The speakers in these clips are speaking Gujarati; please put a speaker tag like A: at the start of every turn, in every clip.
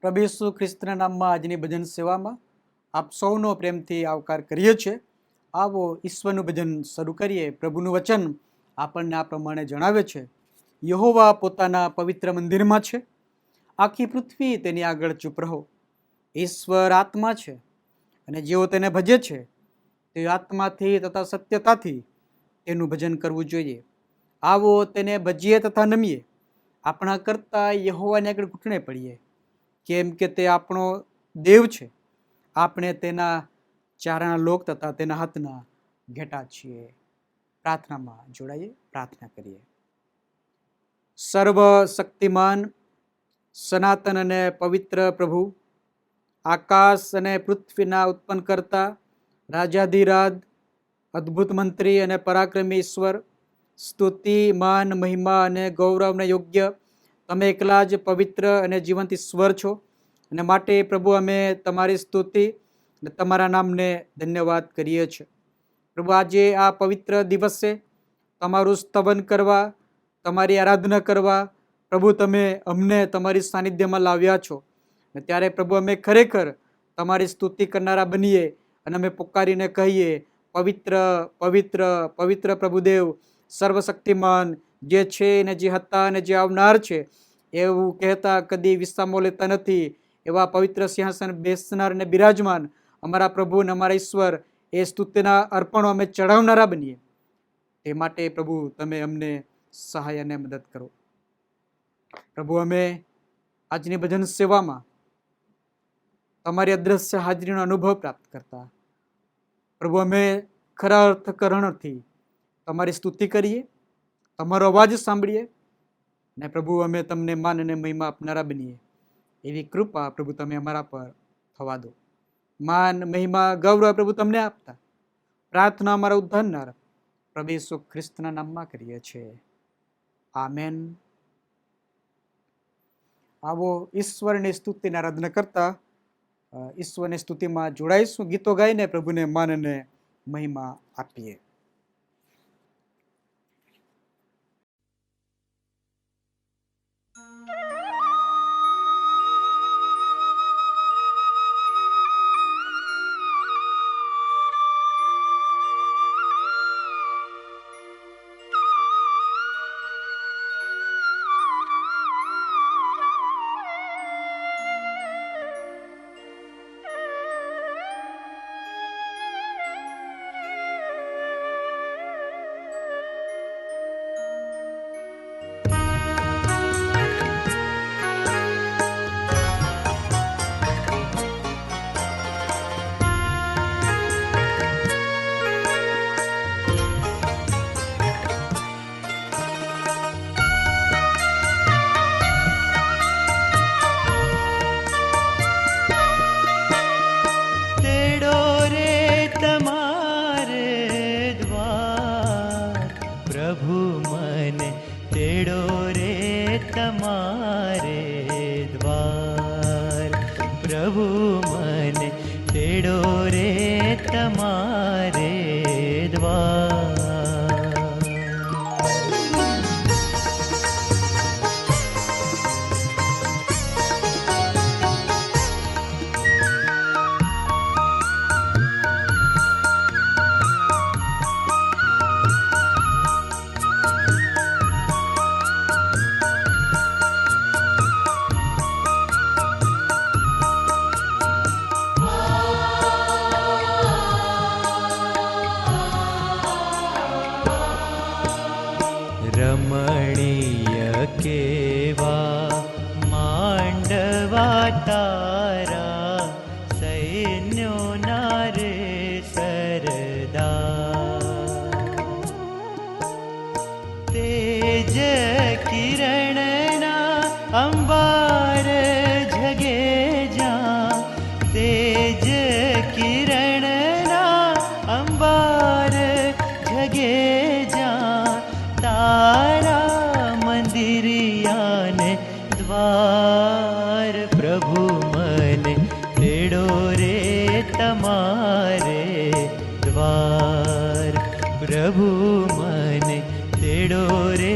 A: પ્રભુ ઈસુ ખ્રિસ્તના નામમાં આજની ભજન સેવામાં આપ સૌનો પ્રેમથી આવકાર કરીએ છીએ. આવો ઈશ્વરનું ભજન શરૂ કરીએ. પ્રભુનું વચન આપણને આ પ્રમાણે જણાવે છે, યહોવા પોતાના પવિત્ર મંદિરમાં છે, આખી પૃથ્વી તેની આગળ ચૂપ રહો. ઈશ્વર આત્મા છે અને જેઓ તેને ભજે છે તે આત્માથી તથા સત્યતાથી તેનું ભજન કરવું જોઈએ. આવો તેને ભજીએ તથા નમીએ, આપણા કરતા યહોવાને આગળ ઘૂંટણે પડીએ, કેમ કે તે આપણો દેવ છે. આપણે તેના ચારણા લોક તથા તેના હાથના ઘેટા છીએ. પ્રાર્થનામાં જોડાઈએ, પ્રાર્થના કરીએ. સર્વ શક્તિમાન, સનાતન અને પવિત્ર પ્રભુ, આકાશ અને પૃથ્વીના ઉત્પન્ન કરતા, રાજાધિરાજ, અદ્ભુત મંત્રી અને પરાક્રમી ઈશ્વર, સ્તુતિ, માન, મહિમા અને ગૌરવને યોગ્ય તમે એકલા જ પવિત્ર અને જીવંત ઈશ્વર છો. અને માટે પ્રભુ અમે તમારી સ્તુતિ અને તમારા નામને ધન્યવાદ કરીએ છીએ. પ્રભુ, આજે આ પવિત્ર દિવસે તમારું સ્તવન કરવા, તમારી આરાધના કરવા પ્રભુ તમે અમને તમારી સાનિધ્યમાં લાવ્યા છો. અને ત્યારે પ્રભુ અમે ખરેખર તમારી સ્તુતિ કરનારા બનીએ અને અમે પુકારીને કહીએ, પવિત્ર પવિત્ર પવિત્ર પ્રભુદેવ, સર્વશક્તિમાન, જે છે ને જે હતા અને જે આવનાર છે, એવું કહેતા કદી વિસામો લેતા નથી, એવા પવિત્ર સિંહાસન બેસનાર અને બિરાજમાન અમારા પ્રભુ અને અમારા ઈશ્વર, એ સ્તુતિના અર્પણો અમે ચડાવનારા બનીએ. તે માટે પ્રભુ તમે અમને સહાય અને મદદ કરો. પ્રભુ, અમે આજની ભજન સેવામાં તમારી અદ્રશ્ય હાજરીનો અનુભવ પ્રાપ્ત કરતા પ્રભુ અમે ખરા અર્થકરણથી તમારી સ્તુતિ કરીએ, તમારો અવાજ સાંભળીએ ને પ્રભુ અમે તમને માન અને મહિમા આપનારા બનીએ. એવી કૃપા પ્રભુ તમે અમારા પર થવા દો. માન, મહિમા, ગૌરવ પ્રભુ તમને આપતા પ્રાર્થના અમારા ઉદ્ધારનાર પ્રભુ ઈસુ ખ્રિસ્તના નામમાં કરીએ છીએ. આમેન. આવો ઈશ્વરની સ્તુતિને આરાધના કરતા ઈશ્વરની સ્તુતિમાં જોડાઈશું. ગીતો ગાઈને પ્રભુને માન અને મહિમા આપીએ.
B: પ્રભુ મને તેડો રે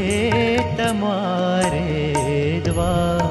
B: તમારે દ્વાર.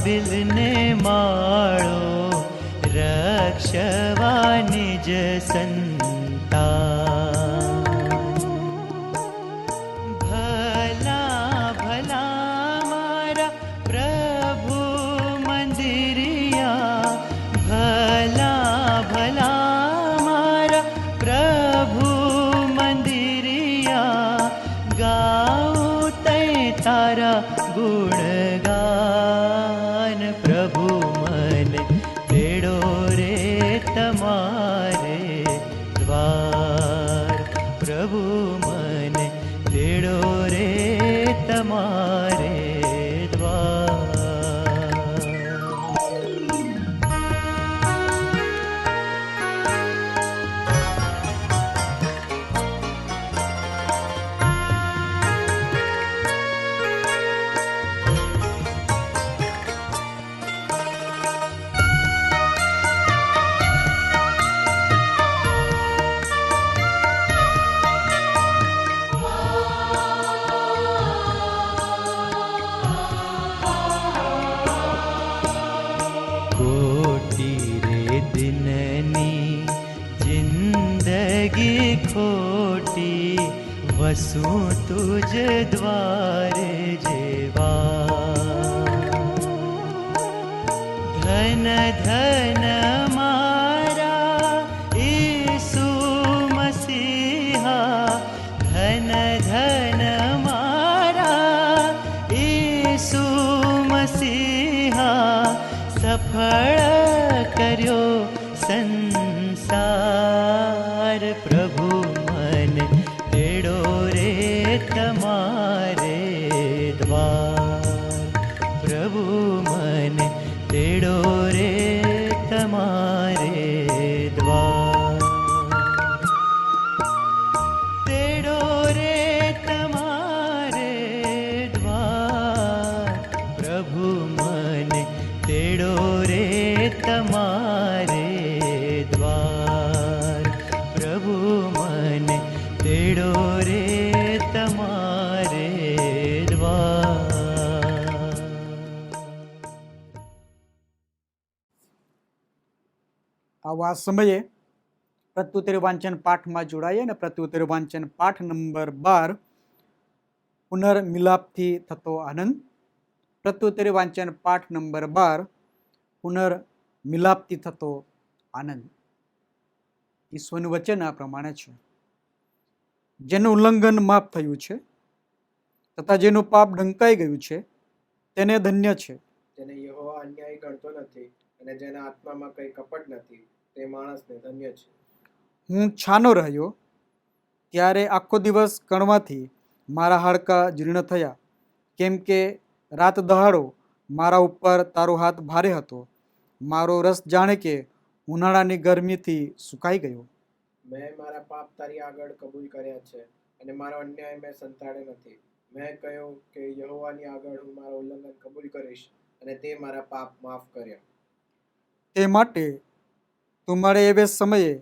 B: બાબિલને માળો રક્ષવા નિજ સંતાન. ભલા ભલા મારા પ્રભુ મંદિરિયા, ભલા ભલા મારા પ્રભુ મંદિરિયા, ગાઉં તે તારા ગુણગાન. પ્રભુ મને તેડો રે તમારે દ્વાર, પ્રભુ મને તેડો રે તમારે દ્વાર. કોટી રે દિનની જિંદગી ખોટી, વસું તુજ દ્વારે જેવા. ધન ધન મારા ઈસુ મસીહા, ધન ધન મારા ઈસુ મસીહા, સફળ કર્યો સંસાર. પ્રભુ મને તેડો રે તમારે દ્વાર, પ્રભુ મને તેડો રે તમારે દ્વાર. તેડો રે તમારે દ્વાર, પ્રભુ મને તેડો રે તમારે દ્વાર, પ્રભુ મને તેડો રે તમારે દ્વાર.
A: આવા સમયે પ્રત્યુત્તરી વાંચન પાઠમાં જોડાઈએ અને પ્રત્યુત્તરી વાંચન પાઠ નંબર 12, પુનર્મિલાપથી થતો આનંદ. પ્રત્યુત્તરી વાંચન પાઠ નંબર 12, પુનર્મિલાપથી થતો આનંદ. ઈશ્વરનું વચન આ પ્રમાણે છે: જેનું ઉલ્લંઘન માફ થયું છે તથા જેનું પાપ ઢંકાઈ ગયું છે તેને ધન્ય છે.
C: જેને યહોવા અન્યાયી ગણતો નથી અને જેના આત્મામાં કંઈ કપટ નથી, તે માણસને ધન્ય છે.
A: હું છાનો રહ્યો ત્યારે આખો દિવસ કણવાથી મારા હાડકાં જીર્ણ થયા, કેમ કે રાત દહાડો મારા ઉપર તારો હાથ ભારે હતો. મારો રસ જાણે કે ઉનાળાની ગરમીથી સુકાઈ ગયો.
C: મેં મારા પાપ તારી આગળ કબૂલ કર્યા છે અને મારો અન્યાય મેં સંતાડે નથી. મેં કહ્યું કે યહોવાની આગળ હું મારું ઉલ્લંઘન કબૂલ કરીશ અને તે મારા પાપ માફ કર્યા.
A: તે માટે તું મળે એવે સમયે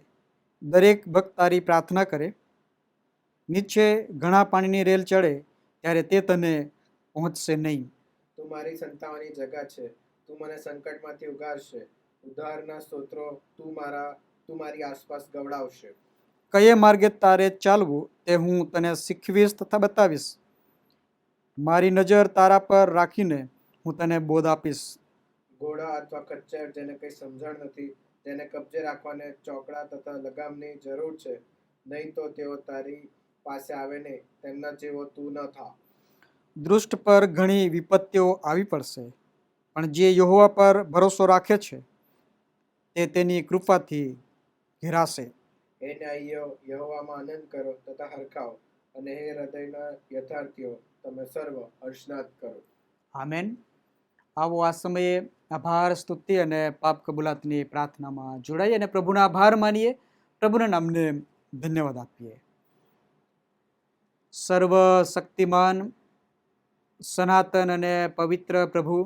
A: દરેક ભક્ત તારી પ્રાર્થના કરે. નીચે ઘણા પાણીની રેલ ચડે ત્યારે તે તને પહોંચશે નહીં.
C: તું મારી સંતાવાની જગા છે, તું મને સંકટમાંથી ઉગારશે. ઉદ્ધારના સ્તોત્રો તું મારી આસપાસ ગવડાવશે.
A: કયે માર્ગે તારે ચાલવું તે હું તને શીખવીશ તથા બતાવીશ. મારી નજર તારા પર રાખીને હું તને બોધ આપીશ.
C: ઘોડા અથવા ખચ્ચર જેને કંઈ સમજણ નથી, તેને કબજે રાખવાને ચોકડા તથા લગામની જરૂર છે, નહીં તો તેઓ તારી પાસે આવે નહીં. તેમના જેવો તું ન થા.
A: દુષ્ટ પર ઘણી વિપત્તિઓ આવી પડશે, પણ જે યહોવા પર ભરોસો રાખે છે તે તેની કૃપાથી ઘેરાશે.
C: હે ન્યાયીઓ, યહોવામાં આનંદ કરો તથા હરખાઓ, અને હે હૃદયના યથાર્થીઓ, તમે સર્વ હર્ષનાદ કરો.
A: આમેન. આવો આ સમયે આભાર, સ્તુતિ અને પાપ કબૂલાતની પ્રાર્થનામાં જોડાઈએ અને પ્રભુના આભાર માનીએ, પ્રભુના નામને ધન્યવાદ આપીએ. સર્વ શક્તિમાન, સનાતન અને પવિત્ર પ્રભુ,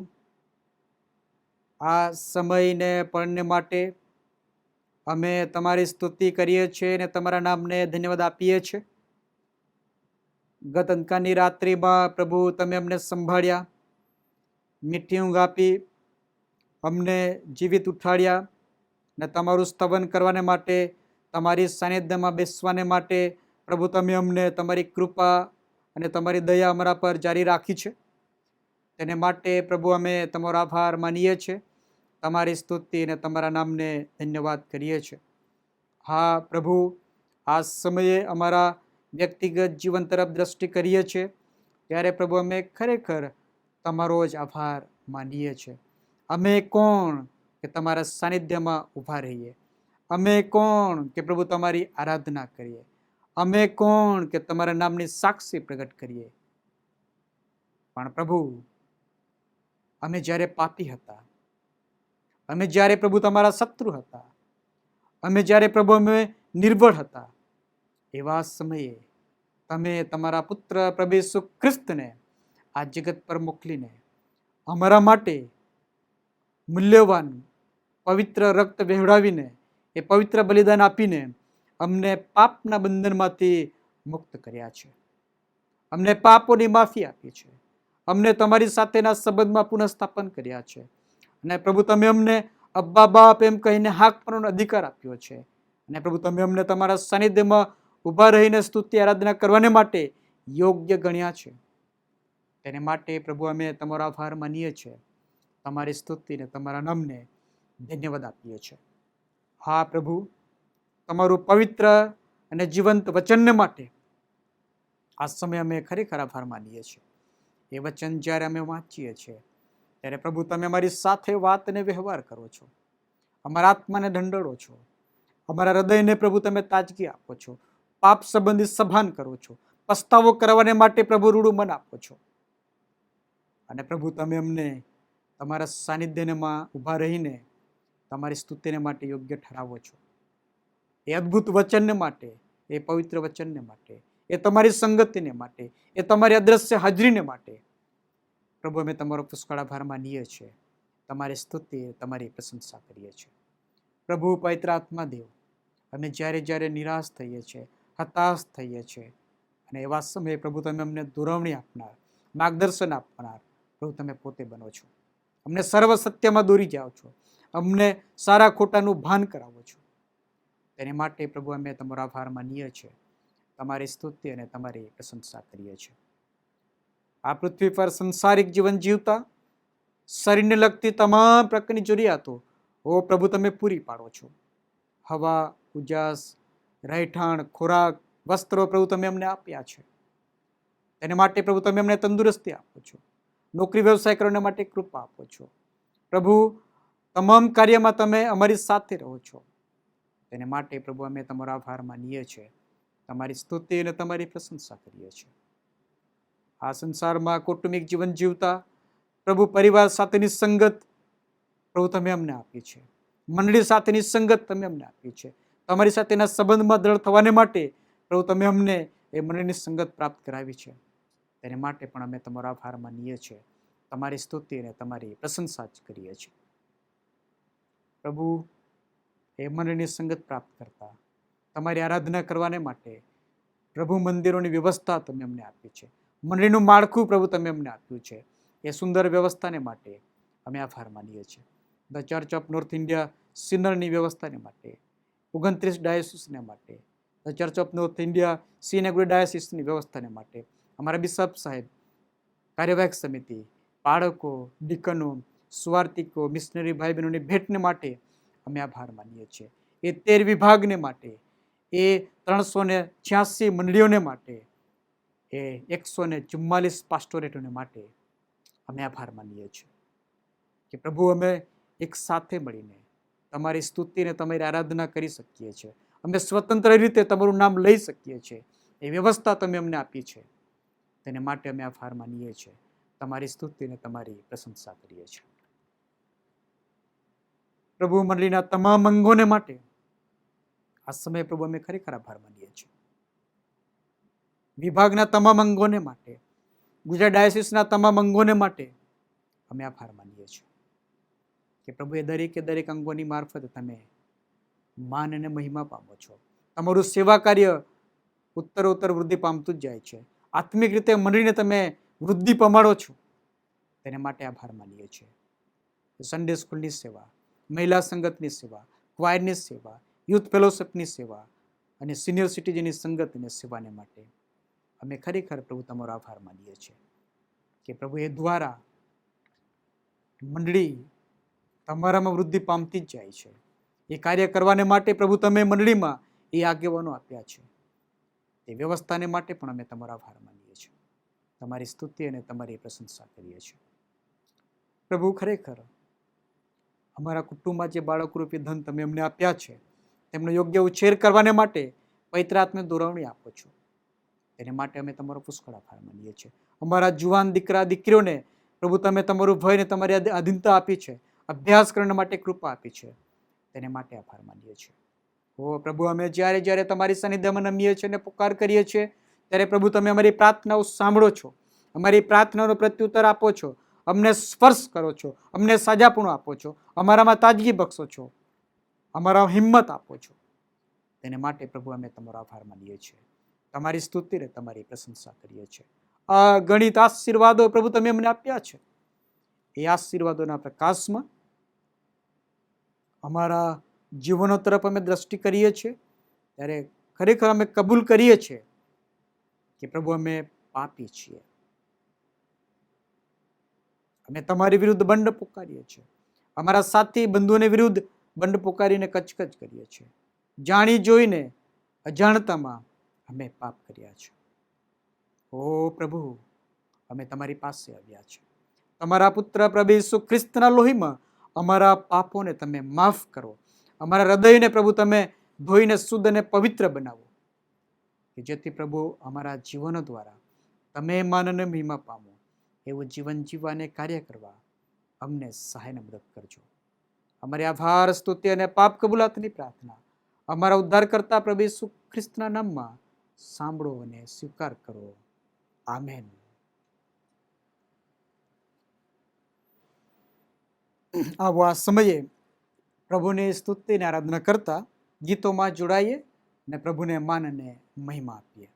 A: આ સમયને પળને માટે અમે તમારી સ્તુતિ કરીએ છીએ અને તમારા નામને ધન્યવાદ આપીએ છીએ. ગત અંધકારની રાત્રિમાં પ્રભુ તમે અમને સંભાળ્યા, મીઠી ઊંઘ આપી, અમને જીવિત ઉઠાડ્યા ને તમારું સ્તવન કરવાને માટે, તમારી સાનિધ્યમાં બેસવાને માટે પ્રભુ તમે અમને તમારી કૃપા અને તમારી દયા અમારા પર જારી રાખી છે. તેને માટે પ્રભુ અમે તમારો આભાર માનીએ છીએ, તમારી સ્તુતિ અને તમારા નામને ધન્યવાદ કરીએ છીએ. હા પ્રભુ, આ સમયે અમારા વ્યક્તિગત જીવન તરફ દ્રષ્ટિ કરીએ છીએ ત્યારે પ્રભુ અમે ખરેખર તમારો જ આભાર માનીએ છીએ. અમે કોણ કે તમારા સાનિધ્યમાં ઊભા રહીએ? અમે કોણ કે પ્રભુ તમારી આરાધના કરીએ? અમે કોણ કે તમારા નામની સાક્ષી પ્રગટ કરીએ? પણ પ્રભુ, અમે જ્યારે પાપી હતા, અમે જ્યારે પ્રભુ તમારા શત્રુ હતા, અમે જ્યારે પ્રભુ અમે નિર્બળ હતા, એવા સમયે તમે તમારા પુત્ર પ્રભુ ઈસુ ખ્રિસ્તને આ જગત પર મોકલીને અમારા માટે મૂલ્યવાન પવિત્ર રક્ત વહેવડાવીને, એ પવિત્ર બલિદાન આપીને અમને પાપના બંધનમાંથી મુક્ત કર્યા છે, અમને પાપોની માફી આપી છે, અમને તમારી સાથેના સંબંધમાં પુનઃસ્થાપન કર્યા છે. અને પ્રભુ તમે અમને અબ્બા બાપ એમ કહીને હાક મારવાનો અધિકાર આપ્યો છે. અને પ્રભુ તમે અમને તમારા સાનિધ્યમાં ઊભા રહીને સ્તુતિ આરાધના કરવાને માટે યોગ્ય ગણ્યા છે. તેને માટે પ્રભુ અમે તમારો આભાર માનીએ છીએ, તમારી સ્તુતિને તમારા નામને ધન્યવાદ આપીએ છીએ. હા પ્રભુ, તમારું પવિત્ર અને જીવંત વચનને માટે આ સમય અમે ખરેખર આભાર માનીએ છીએ. એ વચન જ્યારે અમે વાંચીએ છીએ ત્યારે પ્રભુ તમે અમારી સાથે વાત અને વ્યવહાર કરો છો, અમારા આત્માને દંડોળો છો, અમારા હૃદયને પ્રભુ તમે તાજગી આપો છો, પાપ સંબંધી સભાન કરો છો, પસ્તાવો કરવાને માટે પ્રભુ રૂડું મન આપો છો. અને પ્રભુ તમે અમને તમારા સાનિધ્યમાં ઊભા રહીને તમારી સ્તુતિને માટે યોગ્ય ઠરાવો છો. એ અદ્ભુત વચનને માટે, એ પવિત્ર વચનને માટે, એ તમારી સંગતિને માટે, એ તમારી અદ્રશ્ય હાજરીને માટે પ્રભુ અમે તમારો પુષ્કળ આભાર માનીએ છીએ, તમારી સ્તુતિ, તમારી પ્રશંસા કરીએ છીએ. પ્રભુ પવિત્ર આત્મા દેવ, અમે જ્યારે જ્યારે નિરાશ થઈએ છીએ, હતાશ થઈએ છીએ, અને એવા સમયે પ્રભુ તમે અમને દોરવણી આપનાર, માર્ગદર્શન આપનાર પ્રભુ તમે પોતે બનો છો. અમને સર્વ સત્યમાં દોરી જાઓ છો, અમને સારા ખોટાનું ભાન કરાવો છો. તેને માટે પ્રભુ અમે તમારો આભાર માનીએ છીએ, તમારી સ્તુતિ અને તમારી પ્રશંસા કરીએ છીએ. આ પૃથ્વી પર સંસારિક જીવન જીવતા શરીરને લગતી તમામ પ્રકારની જરૂરિયાતો ઓ પ્રભુ તમે પૂરી પાડો છો. હવા, ઉજાસ, રહેઠાણ, ખોરાક, વસ્ત્રો પ્રભુ તમે અમને આપ્યા છે. તેને માટે પ્રભુ તમે અમને તંદુરસ્તી આપો છો, નોકરી વ્યવસાય કરવા માટે કૃપા આપો છો. પ્રભુ તમામ કાર્યમાં તમે અમારી સાથે રહો છો. તેને માટે પ્રભુ અમે તમારો આભાર માનીએ છીએ, તમારી સ્તુતિ અને તમારી પ્રશંસા કરીએ છીએ. આ સંસારમાં કૌટુંબિક જીવન જીવતા પ્રભુ પરિવાર સાથેની સંગત પ્રભુ તમે અમને આપી છે, મંડળી સાથેની સંગત તમે અમને આપી છે. તમારી સાથેના સંબંધમાં દ્રઢ થવાને માટે પ્રભુ તમે અમને એ મંડળીની સંગત પ્રાપ્ત કરાવી છે. તેને માટે પણ અમે તમારો આભાર માનીએ છીએ, તમારી સ્તુતિ અને તમારી પ્રશંસા જ કરીએ છીએ. પ્રભુ એ મંડળીની સંગત પ્રાપ્ત કરતા તમારી આરાધના કરવાને માટે પ્રભુ મંદિરોની વ્યવસ્થા તમે અમને આપી છે, મંડળીનું માળખું પ્રભુ તમે અમને આપ્યું છે. એ સુંદર વ્યવસ્થાને માટે અમે આભાર માનીએ છીએ. The Church of North India સિનરની વ્યવસ્થાને માટે, 29 ડાયોસિસને માટે, the Church of North India Srinagar ડાયોસિસની વ્યવસ્થાને માટે, અમારા બિશપ સાહેબ, કાર્યવાહક સમિતિ, બાળકો, ડીકનો, સુવાર્તિકો, મિશનરી ભાઈ બહેનોની ભેટને માટે અમે આભાર માનીએ છીએ. એ 13 વિભાગને માટે, એ 386 મંડળીઓને માટે, એ 144 પાસ્ટોરેટોને માટે અમે આભાર માનીએ છીએ કે પ્રભુ અમે એક સાથે મળીને તમારી સ્તુતિને તમારી આરાધના કરી શકીએ છીએ. અમે સ્વતંત્ર રીતે તમારું નામ લઈ શકીએ છીએ. એ વ્યવસ્થા તમે અમને આપી છે. તેને માટે અમે આભાર માનીએ છીએ, તમારી સ્તુતિને તમારી પ્રશંસા કરીએ છીએ. પ્રભુ મંડળીના તમામ અંગોને માટે આ સમયે પ્રભુ અમે ખરેખર આભાર માનીએ છીએ. વિભાગના તમામ અંગોને માટે, ગુજરાત ડાયોસિસના તમામ અંગોને માટે અમે આભાર માનીએ છીએ કે પ્રભુ એ દરેક અંગોની મારફત તમે માન અને મહિમા પામો છો. તમારું સેવા કાર્ય ઉત્તરોત્તર વૃદ્ધિ પામતું જ જાય છે. આત્મિક રીતે મંડળીને તમે વૃદ્ધિ પમાડો છો. તેને માટે આભાર માનીએ છીએ. સન્ડે સ્કૂલની સેવા, મહિલા સંગતની સેવા, ક્વાયરની સેવા, યુથ ફેલોશિપની સેવા અને સિનિયર સિટીઝનની સંગત અને સેવાને માટે અમે ખરેખર પ્રભુ તમારો આભાર માનીએ છીએ કે પ્રભુ એ દ્વારા મંડળી તમારામાં વૃદ્ધિ પામતી જ જાય છે. એ કાર્ય કરવાને માટે પ્રભુ તમે મંડળીમાં એ આગેવાનો આપ્યા છે. એ વ્યવસ્થાને માટે પણ અમે તમારો આભાર માનીએ છીએ. તમારી સ્તુતિ અને તમારી પ્રશંસા કરીએ છીએ. પ્રભુ ખરેખર અમારા કુટુંબમાં જે બાળક રૂપી ધન તમે અમને આપ્યા છે તેમનો યોગ્ય ઉછેર કરવાને માટે પવિત્ર આત્માને દોરવણી આપો છો. તેને માટે અમે તમારો પુષ્કળ આભાર માનીએ છીએ. અમારા જુવાન દીકરા દીકરીઓને પ્રભુ તમે તમારું ભય ને તમારી આધીનતા આપી છે, અભ્યાસ કરવા માટે કૃપા આપી છે, તેને માટે આભાર માનીએ છીએ. ઓ પ્રભુ, અમે જ્યારે જ્યારે તમારી સાનિધ્યમાં નમીએ છીએ અને પુકાર કરીએ છીએ ત્યારે પ્રભુ તમે અમારી પ્રાર્થનાઓ સાંભળો છો, અમારી પ્રાર્થનાનો પ્રત્યુત્તર આપો છો, અમને સ્પર્શ કરો છો, અમને સાજાપણું આપો છો, અમારામાં તાજગી બક્ષો છો, અમારા હિંમત આપો છો. તેને માટે પ્રભુ અમે તમારો આભાર માનીએ છીએ. તમારી સ્તુતિ ને તમારી પ્રશંસા કરીએ છીએ. આ ગણિત આશીર્વાદો પ્રભુ તમે અમને આપ્યા છે. એ આશીર્વાદોના પ્રકાશમાં અમારા જીવનો તરફ અમે દ્રષ્ટિ કરીએ છીએ ત્યારે ખરેખર અમે કબૂલ કરીએ છીએ કે પ્રભુ અમે પાપી છીએ. અમે તમારી વિરુદ્ધ બંડ પુકારીએ છીએ. અમારા સાથી બંધુઓને વિરુદ્ધ બંડ પુકારીને કચકચ કરીએ છીએ. જાણી જોઈને અજાણતામાં અમે પાપ કર્યા છે. ઓ પ્રભુ, અમે તમારી પાસે આવ્યા છે. તમારા પુત્ર પ્રભુ ઈસુ ખ્રિસ્તના લોહીમાં અમારા પાપોને તમે માફ કરો. અમારા હૃદયને પ્રભુ તમે ધોઈને શુદ્ધ અને પવિત્ર બનાવો કે જેથી પ્રભુ અમારા જીવનો દ્વારા તમે માન અને મહિમા પામો એવું જીવન જીવવાને કાર્ય કરવા અમને સહાયને મદદ કરજો. અમારી આભાર, સ્તુતિ અને પાપ કબૂલાતની પ્રાર્થના અમારા ઉદ્ધારકર્તા પ્રભુ ઈસુ ખ્રિસ્તના નામમાં સાંભળો અને સ્વીકાર કરો. આમેન. આવો આ સમયે પ્રભુની સ્તુતિને આરાધના કરતા ગીતોમાં જોડાઈએ અને પ્રભુને માન અને મહિમા આપીએ.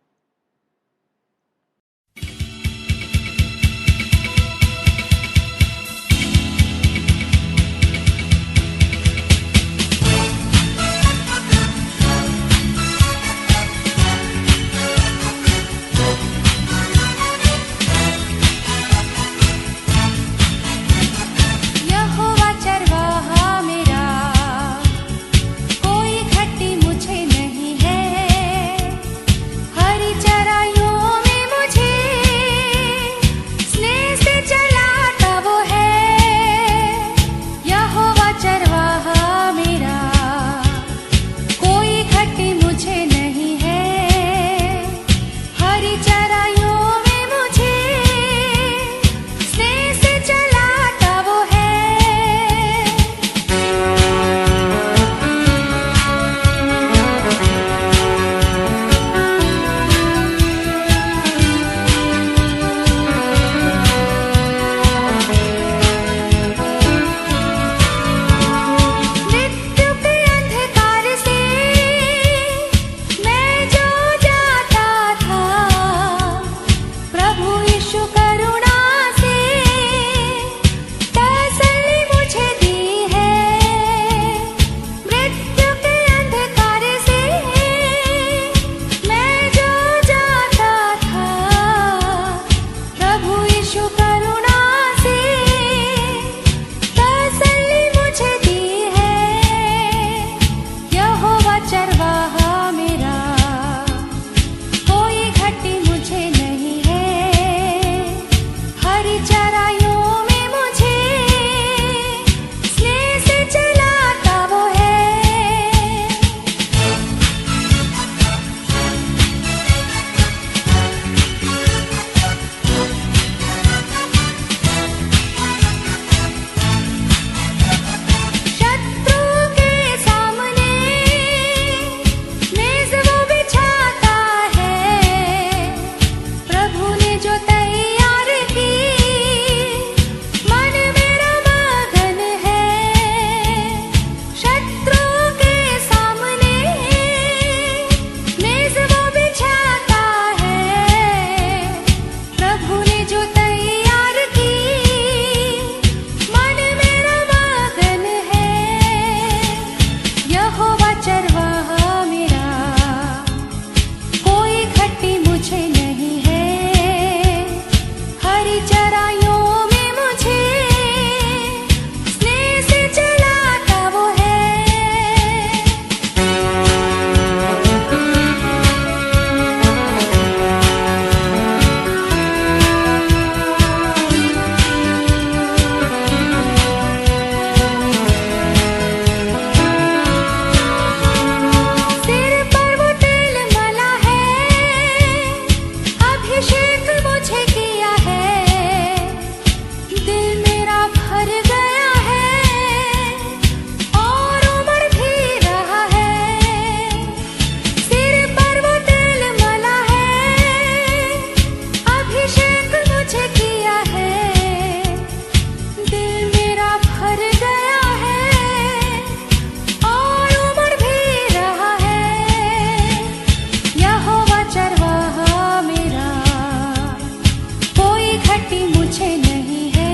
D: घटी मुझे नहीं है,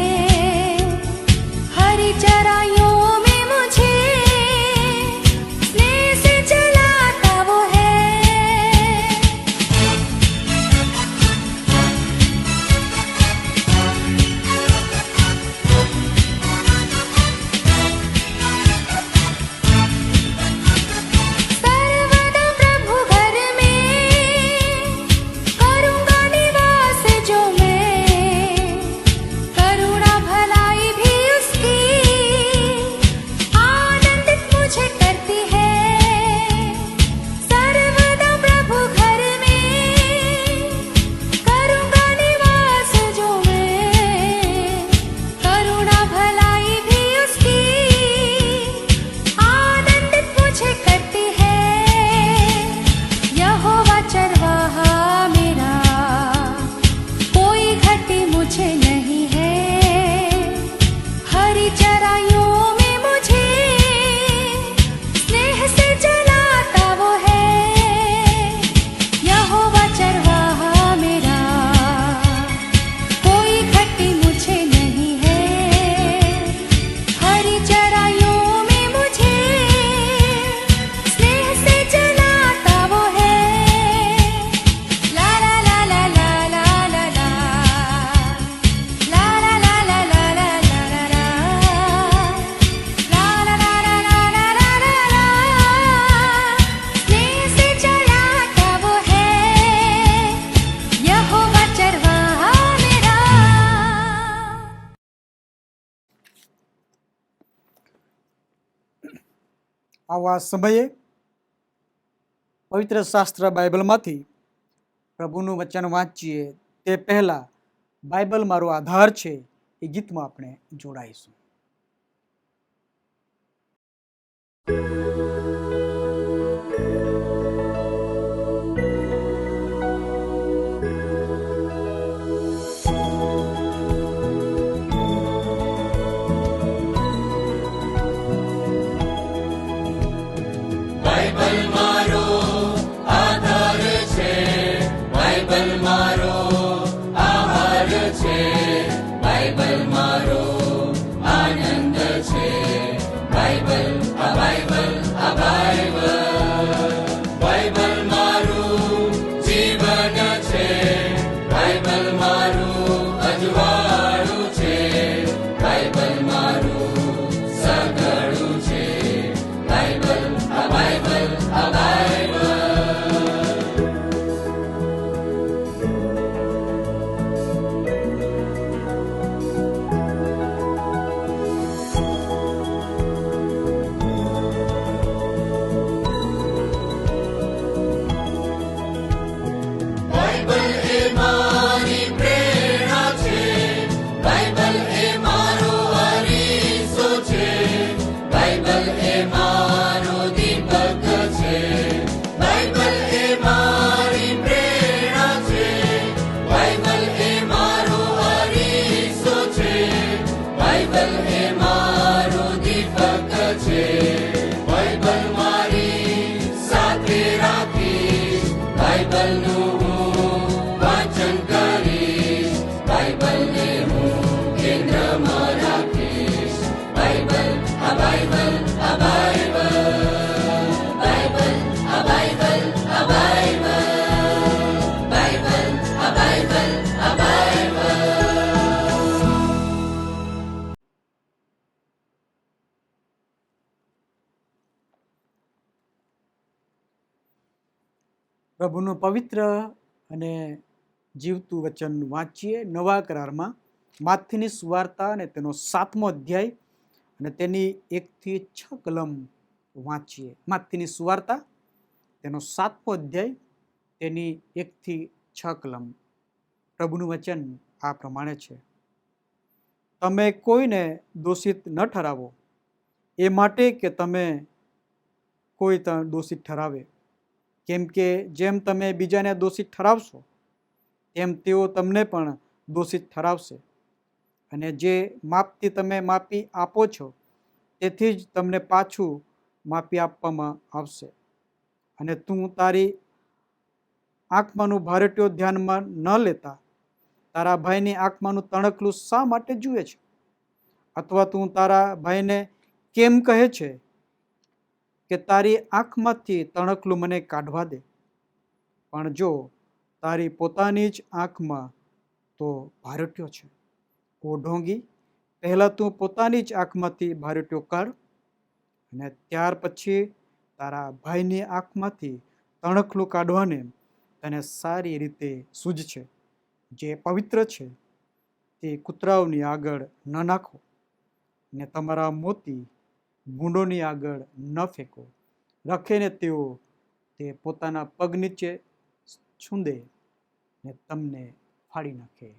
D: हरी चराइयों में मुझे स्नेह से चलाता वो है। सर्वदा प्रभु घर में करूँगा निवास जो मैं, करुणा भलाई भी उसकी आनंदित मुझे करती है। सर्वदा प्रभु घर में करूँगा निवास जो मैं, करुणा भलाई भी उसकी आनंदित मुझे करती है। यहोवा चरवाहा मेरा, कोई घटी मुझे नहीं है, हरी चराइयों में मुझे स्नेह से चलाता वो है। यहोवा चरवाहा मेरा, कोई घटी मुझे नहीं है, हरी चराइयों में मुझे स्नेह से चलाता वो है। ला ला ला ला ला ला ला ला, ला ला ला ला ला ला ला ला, ला ला ला ला ला ला ला ला, स्नेह से चलाता वो है। यहोवा चरवाहा मेरा।
A: આવા સમયે પવિત્ર શાસ્ત્ર બાઇબલમાંથી પ્રભુનું વચન વાંચીએ તે પહેલાં બાઇબલ મારો આધાર છે એ ગીતમાં આપણે જોડાઈશું. પ્રભુનું પવિત્ર અને જીવતું વચન વાંચીએ. નવા કરારમાં માથીની સુવાર્તા અને તેનો 7મો અધ્યાય અને તેની 1 થી 6 કલમ વાંચીએ. માથીની સુવાર્તા તેનો 7મો અધ્યાય તેની 1 થી 6 કલમ. પ્રભુનું વચન આ પ્રમાણે છે: તમે કોઈને દોષિત ન ઠરાવો, એ માટે કે તમે કોઈ દોષિત ઠરાવે, કેમ કે જેમ તમે બીજાને દોષિત ઠરાવશો તેમ તેઓ તમને પણ દોષિત ઠરાવશે, અને જે માપથી તમે માપી આપો છો તેથી જ તમને પાછું માપી આપવામાં આવશે. અને તું તારી આંખમાંનું ભારટીયો ધ્યાનમાં ન લેતા તારા ભાઈની આંખમાંનું તણખલું શા માટે જુએ છે? અથવા તું તારા ભાઈને કેમ કહે છે કે તારી આંખમાંથી તણખલું મને કાઢવા દે? પણ જો તારી પોતાની જ આંખમાં તો ભારટ્યો છે. ઓ ઢોંગી, પહેલાં તું પોતાની જ આંખમાંથી ભારટ્યો કાઢ, અને ત્યાર પછી તારા ભાઈની આંખમાંથી તણખલું કાઢવાને તને સારી રીતે સૂઝશે. જે પવિત્ર છે તે કૂતરાઓની આગળ ન નાખો, ને તમારા મોતી ભૂંડોની આગળ ન ફેંકો. રખેને તેઓ તે પોતાના પગ નીચે છૂંદે ને તમને ફાડી નાખે.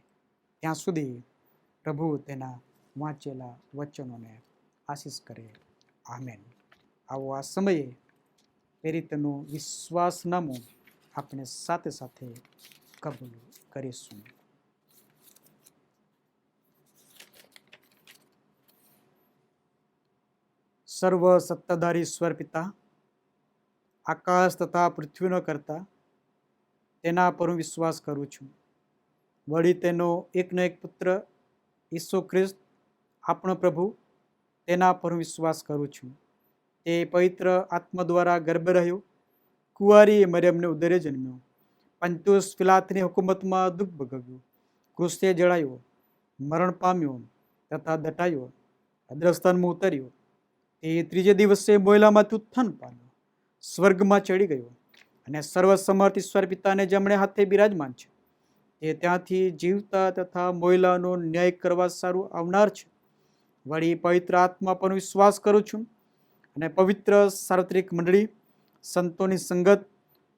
A: ત્યાં સુધી પ્રભુ તેના વાંચેલા વચનોને આશીષ કરે. આમેન. આવો આ સમયે એ રીતનું વિશ્વાસનામું આપણે સાથે સાથે કબૂલ કરીશું. સર્વ સત્તાધારી ઈશ્વર પિતા, આકાશ તથા પૃથ્વીનો કરતા, તેના પર હું વિશ્વાસ કરું છું. વળી તેનો એકનો એક પુત્ર ઈસુ ખ્રિસ્ત આપણો પ્રભુ, તેના પર હું વિશ્વાસ કરું છું. તે પવિત્ર આત્મા દ્વારા ગર્ભ રહ્યો, કુંવારી મરિયમને ઉદરે જન્મ્યો, પંતુસ પિલાતની હુકુમતમાં દુઃખ ભોગવ્યું, ક્રૂસે જડાયો, મરણ પામ્યો તથા દટાયો, અદ્રસ્થાનમાં ઉતર્યો. તે ત્રીજે દિવસે મોયલામાંથી ઉત્થાન પામ્યો, સ્વર્ગમાં ચડી ગયો, અને સર્વસમર્થ ઈશ્વર પિતાને જમણે હાથે બિરાજમાન છે. તે ત્યાંથી જીવતા તથા મોયલાનો ન્યાય કરવા સારું આવનાર છે. વળી પવિત્ર આત્મા પર વિશ્વાસ કરું છું, અને પવિત્ર સાર્વત્રિક મંડળી, સંતોની સંગત,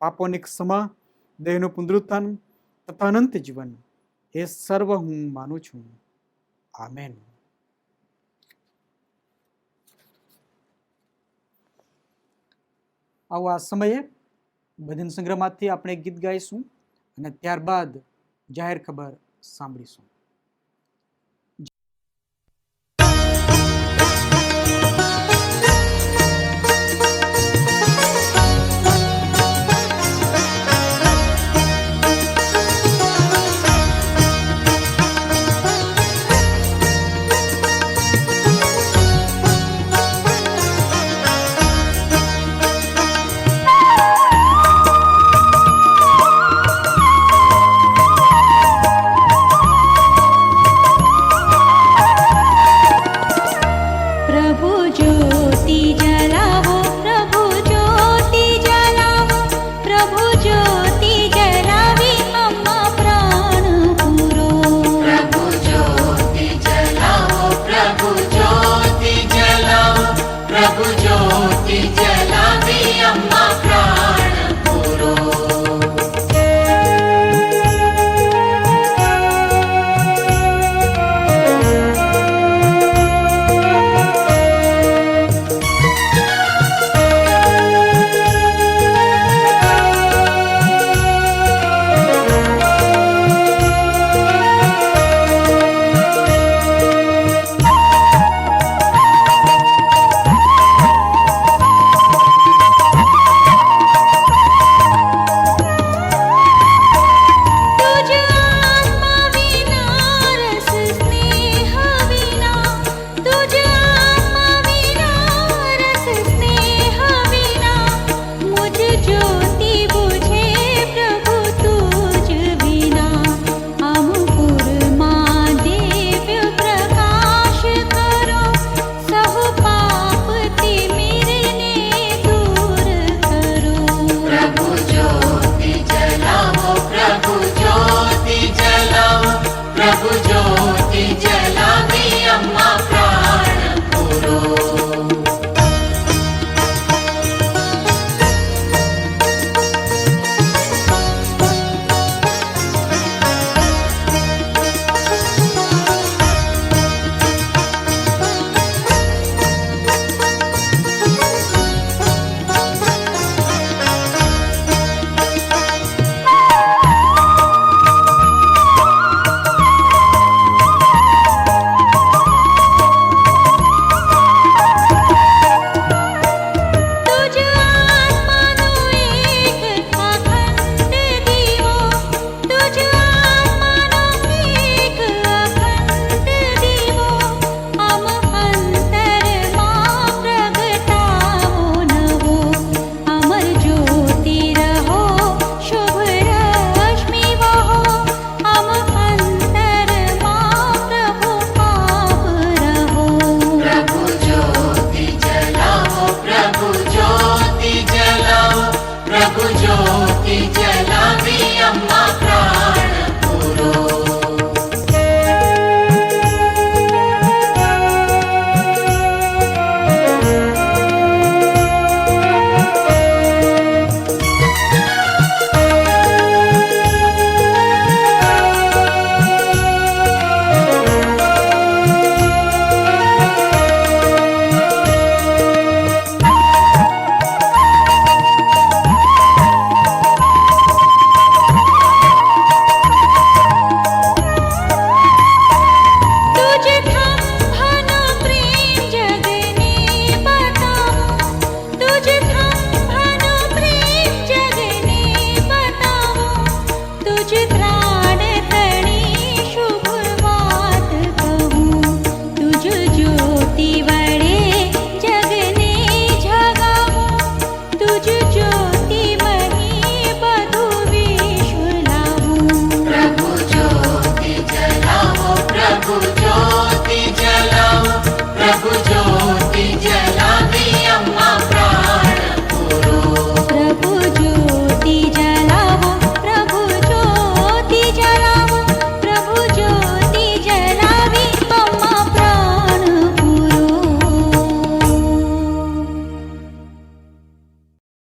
A: પાપોની ક્ષમા, દેહનું પુનરુત્થાન તથા અનંત જીવન, એ સર્વ હું માનું છું. આમેન. આવો આ સમયે ભજન સંગ્રહમાંથી આપણે ગીત ગાઈશું અને ત્યારબાદ જાહેર ખબર સાંભળીશું.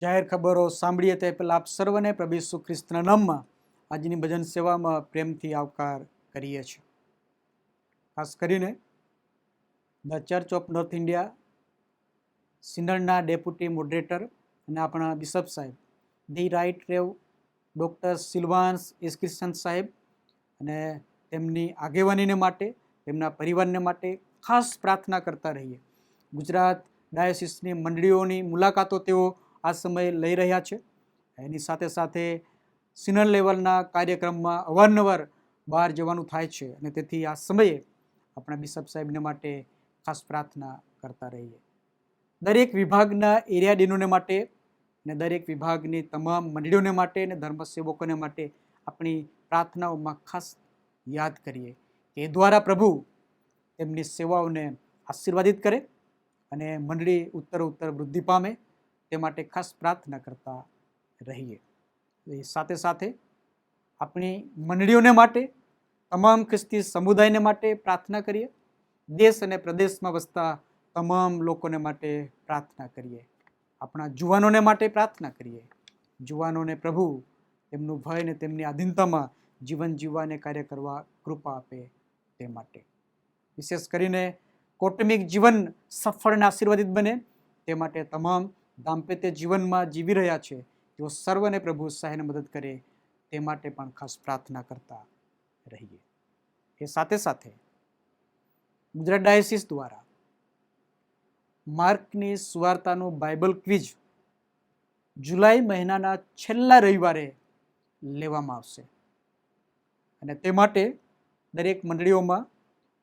A: જાહેર ખબરો સાંભળીએ તે પહેલાં આપ સર્વને પ્રભુ ઈસુ ખ્રિસ્તના નામમાં આજની ભજન સેવામાં પ્રેમથી આવકાર કરીએ છીએ. ખાસ કરીને the Church of North India સિનડના ડેપ્યુટી મોડરેટર અને આપણા બિશપ સાહેબ the Right Rev doctor Silvans S Christen સાહેબ અને તેમની આગેવાનીને માટે, તેમના પરિવારને માટે ખાસ પ્રાર્થના કરતા રહીએ. ગુજરાત ડાયોસિસની મંડળીઓની મુલાકાતો તેઓ આ સમયે લઈ રહ્યા છે. એની સાથે સાથે સિનર લેવલના કાર્યક્રમમાં અવારનવાર બહાર જવાનું થાય છે અને તેથી આ સમયે આપણા બિશપ સાહેબને માટે ખાસ પ્રાર્થના કરતા રહીએ. દરેક વિભાગના એરિયા ડીનોને માટે અને દરેક વિભાગની તમામ મંડળીઓને માટે અને ધર્મસેવકોને માટે આપણી પ્રાર્થનાઓમાં ખાસ યાદ કરીએ કે એ દ્વારા પ્રભુ તેમની સેવાઓને આશીર્વાદિત કરે અને મંડળી ઉત્તરોત્તર વૃદ્ધિ પામે તે માટે ખાસ પ્રાર્થના કરતા રહીએ. એ સાથે સાથે આપણી મંડળીઓને માટે, તમામ ખ્રિસ્તી સમુદાયને માટે પ્રાર્થના કરીએ. દેશ અને પ્રદેશમાં વસતા તમામ લોકોને માટે પ્રાર્થના કરીએ. આપણા જુવાનોને માટે પ્રાર્થના કરીએ. જુવાનોને પ્રભુ તેમનું ભય અને તેમની આધીનતામાં જીવન જીવવાને કાર્ય કરવા કૃપા આપે તે માટે. વિશેષ કરીને કૌટુંબિક જીવન સફળ અને આશીર્વાદિત બને તે માટે તમામ દાંપત્ય જીવનમાં જીવી રહ્યા છે તેઓ સર્વને પ્રભુ સહાયને મદદ કરે તે માટે પણ ખાસ પ્રાર્થના કરતા રહીએ. એ સાથે સાથે ગુજરાત ડાયોસિસ દ્વારા માર્કની સુવાર્તાનું બાઇબલ ક્વિઝ જુલાઈ મહિનાના છેલ્લા રવિવારે લેવામાં આવશે અને તે માટે દરેક મંડળીઓમાં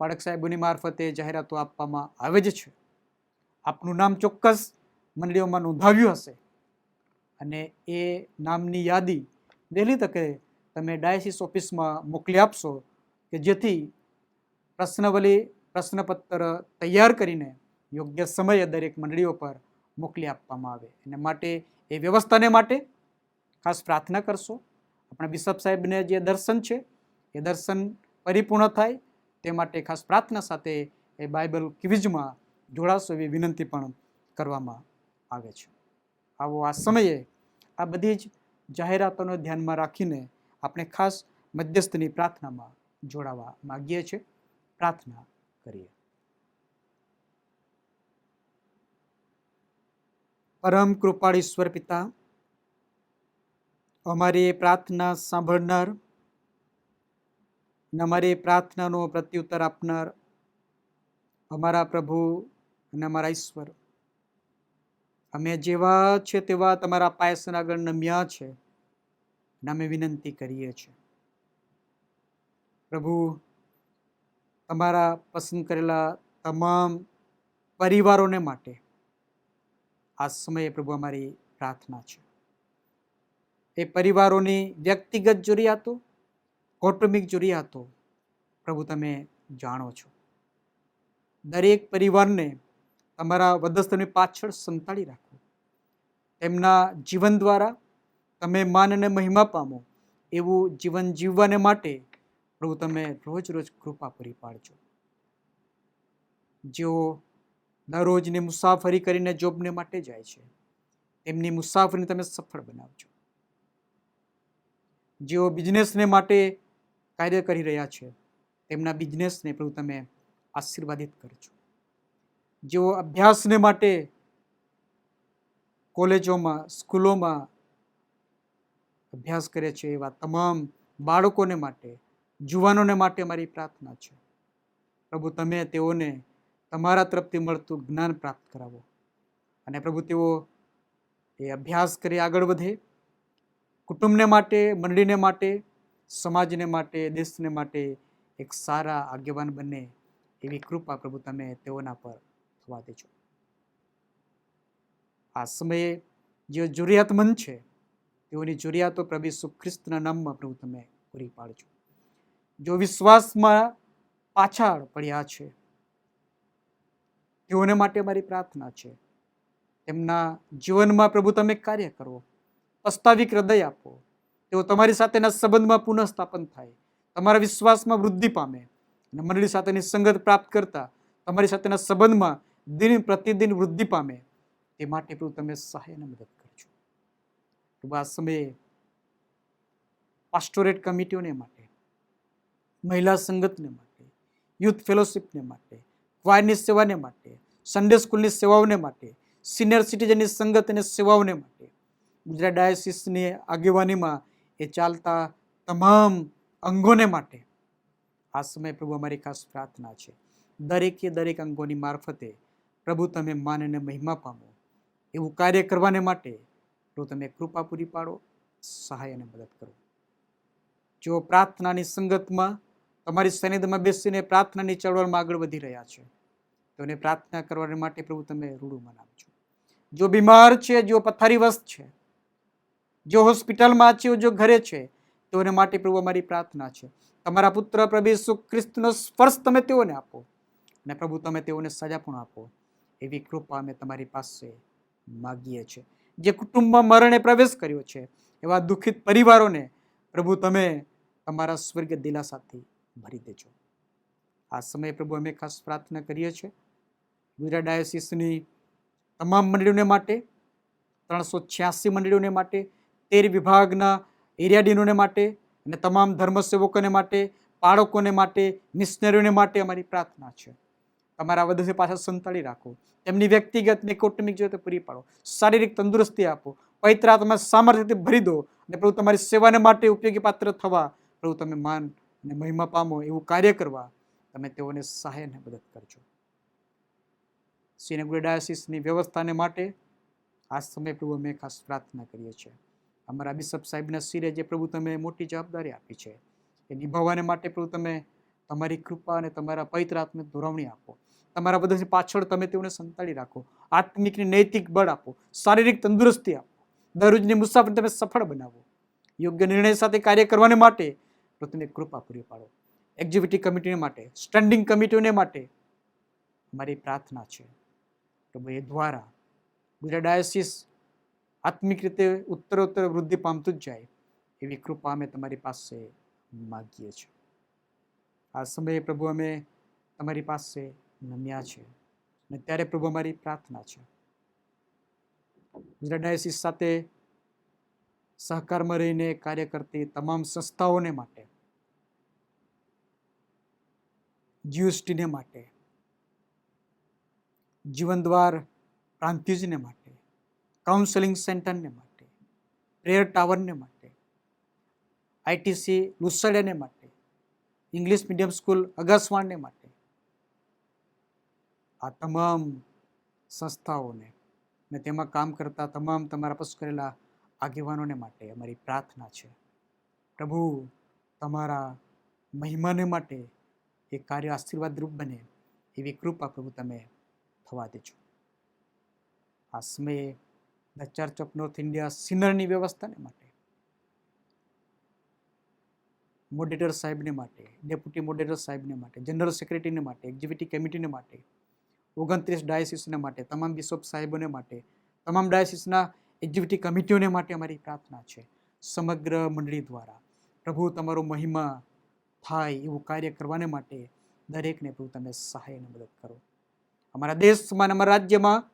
A: પાળક સાહેબોની મારફતે જાહેરાતો આપવામાં આવે જ છે. આપનું નામ ચોક્કસ મંડળીઓમાં નોંધાવ્યું હશે અને એ નામની યાદી વહેલી તકે તમે ડાયોસિસ ઓફિસમાં મોકલી આપશો કે જેથી પ્રશ્નપત્ર તૈયાર કરીને યોગ્ય સમયે દરેક મંડળીઓ પર મોકલી આપવામાં આવે. એને માટે એ વ્યવસ્થાને માટે ખાસ પ્રાર્થના કરશો. આપણા બિશપ સાહેબને જે દર્શન છે એ દર્શન પરિપૂર્ણ થાય તે માટે ખાસ પ્રાર્થના સાથે એ બાઇબલ ક્વિઝમાં જોડાશો એવી વિનંતી પણ કરવામાં આવે છે. આવો આ સમયે આ બધી જ જાહેરાતોને ધ્યાનમાં રાખીને આપણે ખાસ મધ્યસ્થની પ્રાર્થનામાં જોડાવા માગીએ છીએ. પ્રાર્થના કરીએ. પરમ કૃપાળ ઈશ્વર પિતા, અમારી પ્રાર્થના સાંભળનાર અને અમારી પ્રાર્થનાનો પ્રત્યુત્તર આપનાર અમારા પ્રભુ અને અમારા ઈશ્વર, અમે જેવા છે તેવા તમારા પાયસના આગળ નમ્યા છે અને અમે વિનંતી કરીએ છીએ. પ્રભુ, તમારા પસંદ કરેલા તમામ પરિવારોને માટે આ સમયે પ્રભુ અમારી પ્રાર્થના છે. એ પરિવારોની વ્યક્તિગત જરૂરિયાતો, કૌટુંબિક જરૂરિયાતો પ્રભુ તમે જાણો છો. દરેક પરિવારને તમારા વધસ્તરની પાછળ સંતાડી રાખો. તેમના જીવન દ્વારા તમે માન અને મહિમા પામો એવું જીવન જીવવાને માટે પ્રભુ તમે રોજ રોજ કૃપા પૂરી પાડજો. જેઓ દરરોજની મુસાફરી કરીને જોબને માટે જાય છે તેમની મુસાફરીને તમે સફળ બનાવજો. જેઓ બિઝનેસને માટે કાર્ય કરી રહ્યા છે તેમના બિઝનેસને પ્રભુ તમે આશીર્વાદિત કરજો. જેઓ અભ્યાસને માટે કોલેજોમાં, સ્કૂલોમાં અભ્યાસ કરે છે એવા તમામ બાળકોને માટે, જુવાનોને માટે મારી પ્રાર્થના છે. પ્રભુ તમે તેઓને તમારા તરફથી મળતું જ્ઞાન પ્રાપ્ત કરાવો અને પ્રભુ તેઓ એ અભ્યાસ કરી આગળ વધે, કુટુંબને માટે, મંડળીને માટે, સમાજને માટે, દેશને માટે એક સારા આગેવાન બને એવી કૃપા પ્રભુ તમે તેઓના પર થવા દેજો. આ સમયે જે જરૂરિયાતમંદ છે તેઓની જરૂરિયાતો પ્રભુ ઈસુ ખ્રિસ્તના નામમાં પ્રભુ તમે પૂરી પાડજો. જો વિશ્વાસમાં પાછળ પડ્યા છે તેઓને માટે મારી પ્રાર્થના છે. તેમના જીવનમાં પ્રભુ તમે કાર્ય કરો, પસ્તાવિક હૃદય આપો, તેઓ તમારી સાથેના સંબંધમાં પુનઃસ્થાપન થાય, તમારા વિશ્વાસમાં વૃદ્ધિ પામે અને મંડળી સાથેની સંગત પ્રાપ્ત કરતા તમારી સાથેના સંબંધમાં દિન પ્રતિદિન વૃદ્ધિ પામે તે માટે પ્રભુ તમે સહાય અને મદદ કરજો. પ્રભુ આ સમયે પાસ્ટોરેટ કમિટીઓને માટે, મહિલા સંગતને માટે, યુથ ફેલોશિપને માટે, ક્વાયરની સેવાને માટે, સન્ડે સ્કૂલની સેવાઓને માટે, સિનિયર સિટીઝનની સંગત અને સેવાઓને માટે, ગુજરાત ડાયોસિસની આગેવાનીમાં એ ચાલતા તમામ અંગોને માટે આ સમયે પ્રભુ અમારી ખાસ પ્રાર્થના છે. દરેકે દરેક અંગોની મારફતે પ્રભુ તમે માન અને મહિમા પામો એવું કાર્ય કરવાને માટે પ્રભુ તમે કૃપા પૂરી પાડો, સહાય અને મદદ કરો. જો પ્રાર્થનાની સંગતમાં તમારી સાનિધ્યમાં બેસીને પ્રાર્થનાની ચળવળમાં આગળ વધી રહ્યા છે તો એને પ્રાર્થના કરવા માટે પ્રભુ તમે રૂડું મનાવજો. જો બીમાર છે, જો પથારીવસ્ત છે, જો હોસ્પિટલમાં છે, જો ઘરે છે, તો એને માટે પ્રભુ અમારી પ્રાર્થના છે તમારા પુત્ર પ્રભુ ઈસુ ખ્રિસ્તનો સ્પર્શ તમે તેઓને આપો અને પ્રભુ તમે તેઓને સજા પણ આપો એવી કૃપા અમે તમારી પાસે માગીએ છીએ. જે કુટુંબમાં મરણે પ્રવેશ કર્યો છે એવા દુઃખિત પરિવારોને પ્રભુ તમે તમારા સ્વર્ગીય દિલાસાથી ભરી દેજો. આ સમયે પ્રભુ અમે ખાસ પ્રાર્થના કરીએ છીએ ગુજરાત ડાયોસિસની તમામ મંડળીઓને માટે, 386 મંડળીઓને માટે, 13 વિભાગના એરિયા ડીનોને માટે અને તમામ ધર્મસેવકોને માટે, બાળકોને માટે, મિશનરીઓને માટે અમારી પ્રાર્થના છે. તમારા વધુ પાછા સંતાડી રાખો, તેમની વ્યક્તિગત ને કૌટુંબિક જરૂરિયાતો પૂરી પાડો, શારીરિક તંદુરસ્તી આપો, પવિત્ર આત્મા સામર્થ્યથી ભરી દો અને પ્રભુ તમારી સેવાને માટે ઉપયોગી પાત્ર થવા પ્રભુ તમે માન અને મહિમા પામો એવું કાર્ય કરવા તમે તેઓને સહાય અને મદદ કરજો. શ્રીનગર ડાયોસિસની વ્યવસ્થાને માટે આ સમયે પ્રભુ અમે ખાસ પ્રાર્થના કરીએ છીએ. અમારા બિશપ સાહેબના શિરે જે પ્રભુ તમે મોટી જવાબદારી આપી છે એ નિભાવવાને માટે પ્રભુ તમે તમારી કૃપા અને તમારા પવિત્ર આત્માને દોરવણી આપો. તમારા બધા પાછળ તમે તેઓને સંતાડી રાખો, આત્મિક નૈતિક બળ આપો, શારીરિક તંદુરસ્તી આપો, દરરોજની મુસાફરી તમે સફળ બનાવો, યોગ્ય નિર્ણય સાથે કાર્ય કરવાને માટે તો તમે કૃપા પૂરી પાડો. એક્ઝિક્યુટિવ કમિટીને માટે, સ્ટેન્ડિંગ કમિટીઓને માટે મારી પ્રાર્થના છે પ્રભુ એ દ્વારા ગુજરાત ડાયોસિસ આત્મિક રીતે ઉત્તરોત્તર વૃદ્ધિ પામતું જ જાય એવી કૃપા અમે તમારી પાસે માગીએ છીએ. આ સમયે પ્રભુ અમે તમારી પાસે નમ્યા છે અને ત્યારે પ્રભુ અમારી પ્રાર્થના છે ગુજરાત ડાયોસિસ સાથે સહકારમાં રહીને કાર્ય કરતી તમામ સંસ્થાઓને માટે, જીયુએસટીને માટે, જીવનદ્વાર પ્રાંતિજને માટે, કાઉન્સેલિંગ સેન્ટરને માટે, પ્રેયર ટાવરને માટે, આઈટીસી લુસડિયાને માટે, ઇંગ્લિશ મીડિયમ સ્કૂલ અગાસવાણને માટે, આ તમામ સંસ્થાઓને અને તેમાં કામ કરતા તમામ તમારા પસંદ કરેલા આગેવાનોને માટે અમારી પ્રાર્થના છે પ્રભુ તમારા મહિમાને માટે એ કાર્ય આશીર્વાદરૂપ બને એવી કૃપા પ્રભુ તમે થવા દેજો. આ સમયે the Church of North India સિનરની વ્યવસ્થાને માટે, મોડરેટર સાહેબને માટે, ડેપ્યુટી મોડરેટર સાહેબને માટે, જનરલ સેક્રેટરીને માટે, એક્ઝિક્યુટિવ કમિટીને માટે, 29 ડાયોસિસને માટે, તમામ બિશપ સાહેબોને માટે, તમામ ડાયોસિસના એક્ઝિક્યુટિવ કમિટીઓને માટે અમારી પ્રાર્થના છે. સમગ્ર મંડળી દ્વારા પ્રભુ તમારો મહિમા થાય એવું કાર્ય કરવાને માટે દરેકને પ્રભુ તમે સહાય અને મદદ કરો. અમારા દેશમાં, અમારા રાજ્યમાં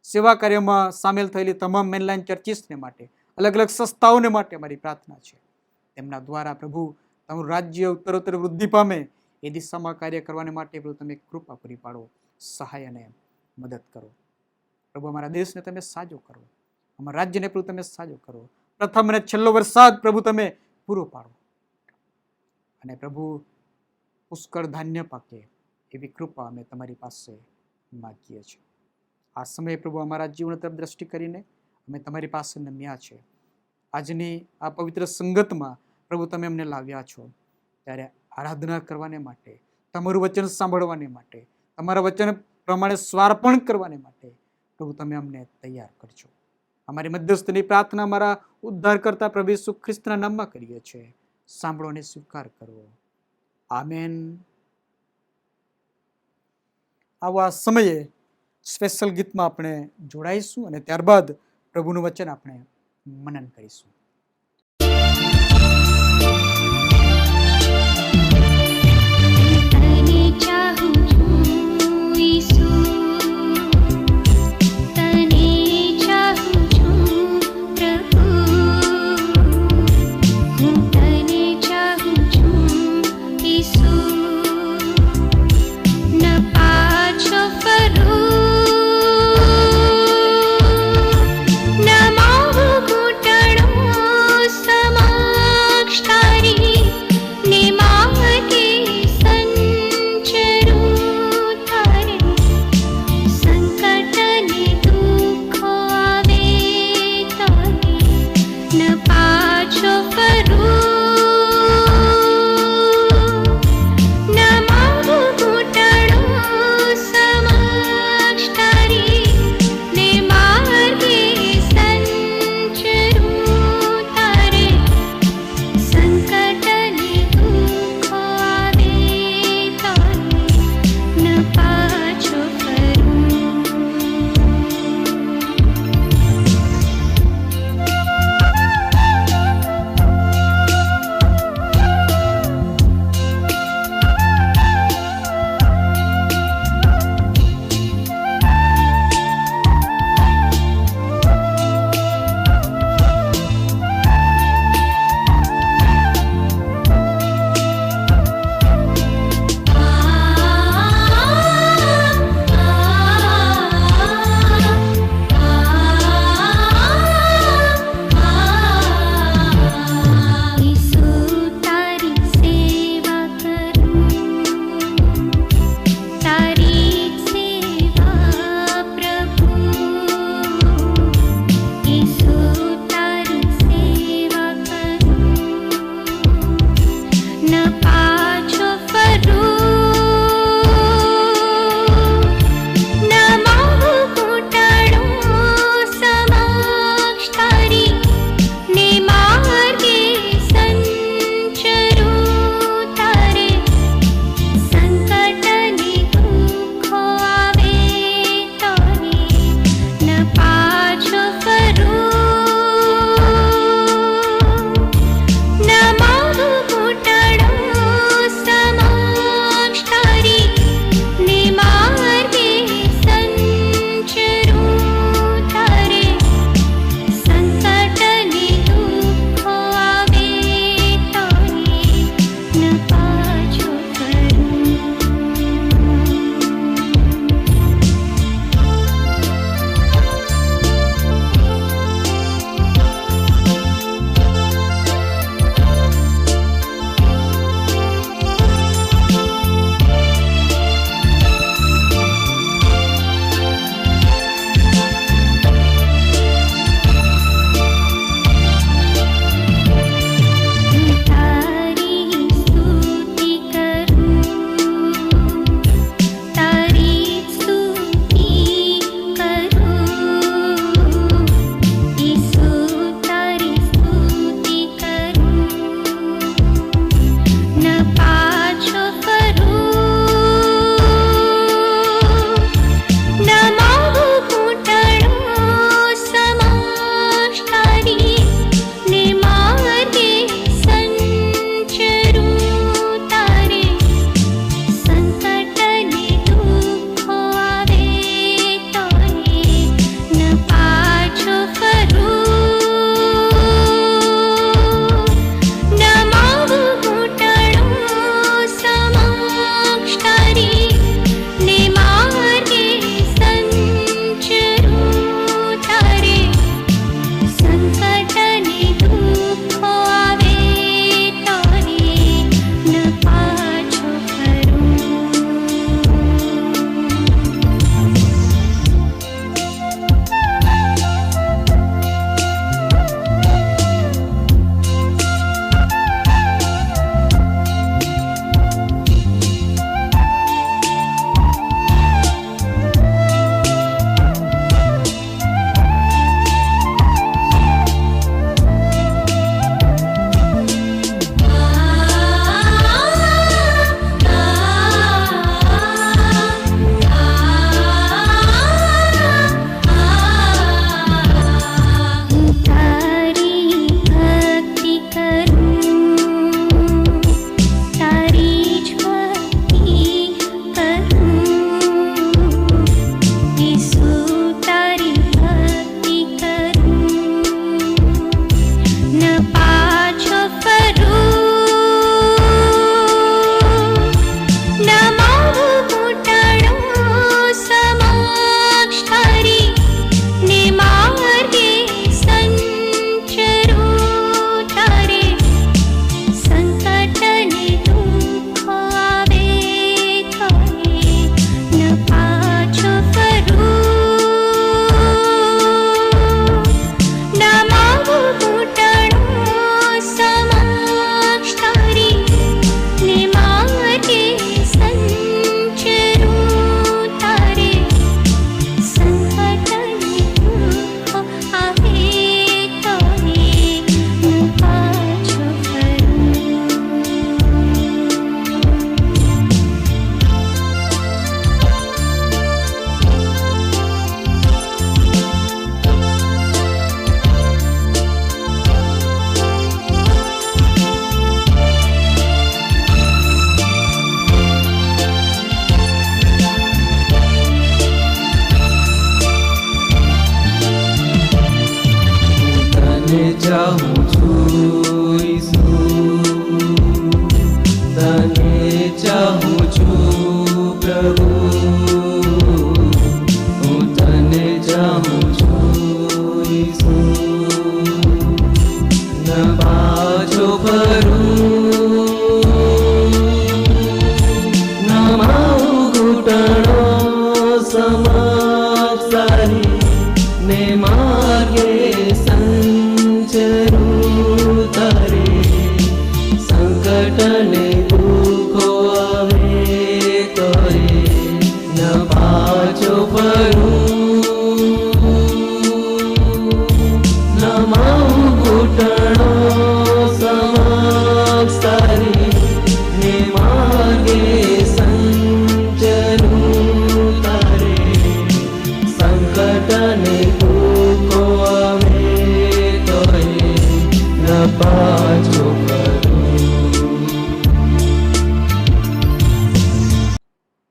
A: સેવા કાર્યમાં સામેલ થયેલી તમામ મેનલાઇન ચર્ચિસને માટે, અલગ અલગ સંસ્થાઓને માટે અમારી પ્રાર્થના છે. તેમના દ્વારા પ્રભુ તમારું રાજ્ય ઉત્તરોત્તર વૃદ્ધિ પામે એ દિશામાં કાર્ય કરવાને માટે પ્રભુ તમે કૃપા પૂરી પાડો, સહાય અને મદદ કરો. પ્રભુ અમારા દેશને તમે સાજો કરો, અમારા રાજ્યને પ્રભુ તમે સાજો કરો. પ્રથમ અને છેલ્લો વરસાદ પ્રભુ તમે પૂરો પાડો અને પ્રભુ પુષ્કળ ધાન્ય પાકે એવી કૃપા અમે તમારી પાસે માગીએ છીએ. આ સમયે પ્રભુ અમારા જીવન તરફ દ્રષ્ટિ કરીને અમે તમારી પાસે નમ્યા છે. આજની આ પવિત્ર સંગતમાં પ્રભુ તમે અમને લાવ્યા છો ત્યારે આરાધના કરવાને માટે, તમારું વચન સાંભળવાને માટે, તમારા વચન પ્રમાણે સ્વાર્પણ કરવાને માટે પ્રભુ તમે અમને તૈયાર કરજો. અમારી મધ્યસ્થની પ્રાર્થના અમારા ઉદ્ધાર કરતા પ્રભુ ઈસુ ખ્રિસ્તના નામમાં કરીએ છીએ. સાંભળો અને સ્વીકાર કરો. આમેન. આવા સમયે સ્પેશિયલ ગીતમાં આપણે જોડાઈશું અને ત્યારબાદ પ્રભુનું વચન આપણે મનન કરીશું.
D: તને ચાહું છું પ્રભુ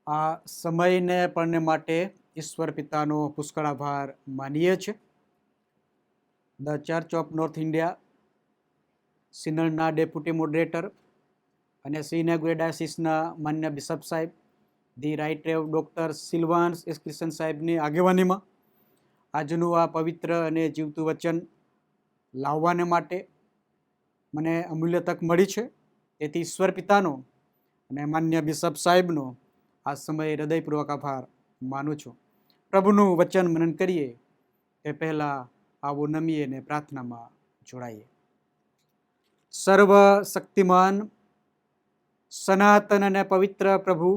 A: આ સમયને પણ માટે ઈશ્વર પિતાનો પુષ્કળ આભાર માનીએ છીએ. The Church of North India સિનડના ડેપ્યુટી મોડરેટર અને શ્રીનગર ડાયસિસના માન્ય બિશપ સાહેબ, the Right Rev doctor Silvans S Christen સાહેબની આગેવાનીમાં આજનું આ પવિત્ર અને જીવતું વચન લાવવાને માટે મને અમૂલ્ય તક મળી છે. તેથી ઈશ્વર પિતાનો અને માન્ય બિશપ સાહેબનો આ સમયે હૃદયપૂર્વક આભાર માનું છું. પ્રભુનું વચન મનન કરીએ તે પહેલાં આવો નમીએ અને પ્રાર્થનામાં જોડાઈએ. સર્વ શક્તિમાન સનાતન અને પવિત્ર પ્રભુ,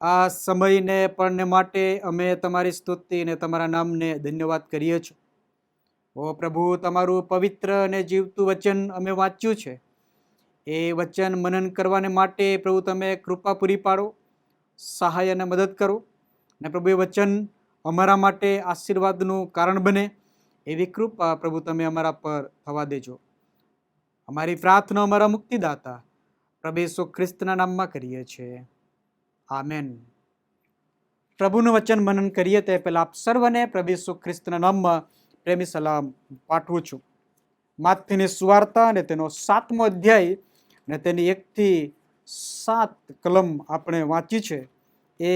A: આ સમયને પણ માટે અમે તમારી સ્તુતિ અને તમારા નામને ધન્યવાદ કરીએ છીએ. ઓ પ્રભુ, તમારું પવિત્ર અને જીવતું વચન અમે વાંચ્યું છે. એ વચન મનન કરવાને માટે પ્રભુ તમે કૃપા પૂરી પાડો, સહાય અને મદદ કરો. અને પ્રભુ એ વચન અમારા માટે આશીર્વાદનું કારણ બને એવી કૃપા પ્રભુ તમે અમારા પર થવા દેજો. અમારી પ્રાર્થના અમારા મુક્તિદાતા પ્રભુ ઈસુ ખ્રિસ્તના નામમાં કરીએ છીએ. આમેન. પ્રભુનું વચન મનન કરીએ તે પહેલા આપ સર્વને પ્રભુ ઈસુ ખ્રિસ્તના નામમાં પ્રેમી સલામ પાઠવું છું. માથીની સુવાર્તા અને તેનો 7મો અધ્યાય અને તેની 1 થી 7 કલમ આપણે વાંચી છે. એ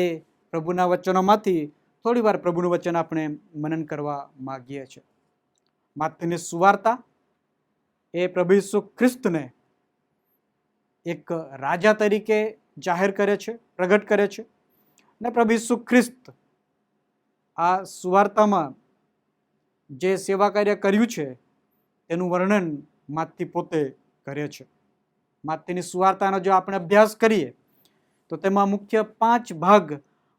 A: પ્રભુના વચનોમાંથી થોડી વાર પ્રભુનું વચન આપણે મનન કરવા માગીએ છીએ. માથીની સુવાર્તા એ પ્રભુ ઈસુ ખ્રિસ્તને એક રાજા તરીકે જાહેર કરે છે, પ્રગટ કરે છે. ને પ્રભુ ઈસુ ખ્રિસ્ત આ સુવાર્તામાં જે સેવા કાર્ય કર્યું છે તેનું વર્ણન માથી પોતે કરે છે. માથીની સુવાર્તાનો જો આપણે અભ્યાસ કરીએ તો તેમાં મુખ્ય 5 ભાગ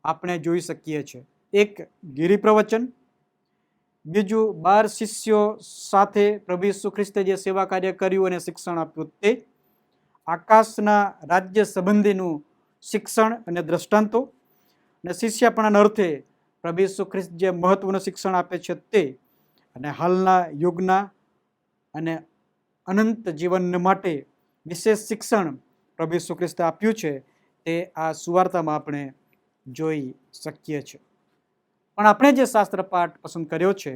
A: આપણે જોઈ શકીએ છીએ. એક ગિરી પ્રવચન, બીજું 12 શિષ્યો સાથે પ્રભુ ઈસુ ખ્રિસ્તે જે સેવા કાર્ય કર્યું અને શિક્ષણ આપ્યું તે, આકાશના રાજ્ય સંબંધીનું શિક્ષણ અને દ્રષ્ટાંતો, અને શિષ્યપણાના અર્થે પ્રભુ ઈસુ ખ્રિસ્ત જે મહત્વનું શિક્ષણ આપે છે તે, અને હાલના યુગના અને અનંત જીવન માટે વિશેષ શિક્ષણ પ્રભુ ઈસુ ખ્રિસ્તે આપ્યું છે તે આ સુવાર્તામાં આપણે જોઈ શકીએ છીએ. પણ આપણે જે શાસ્ત્ર પાઠ પસંદ કર્યો છે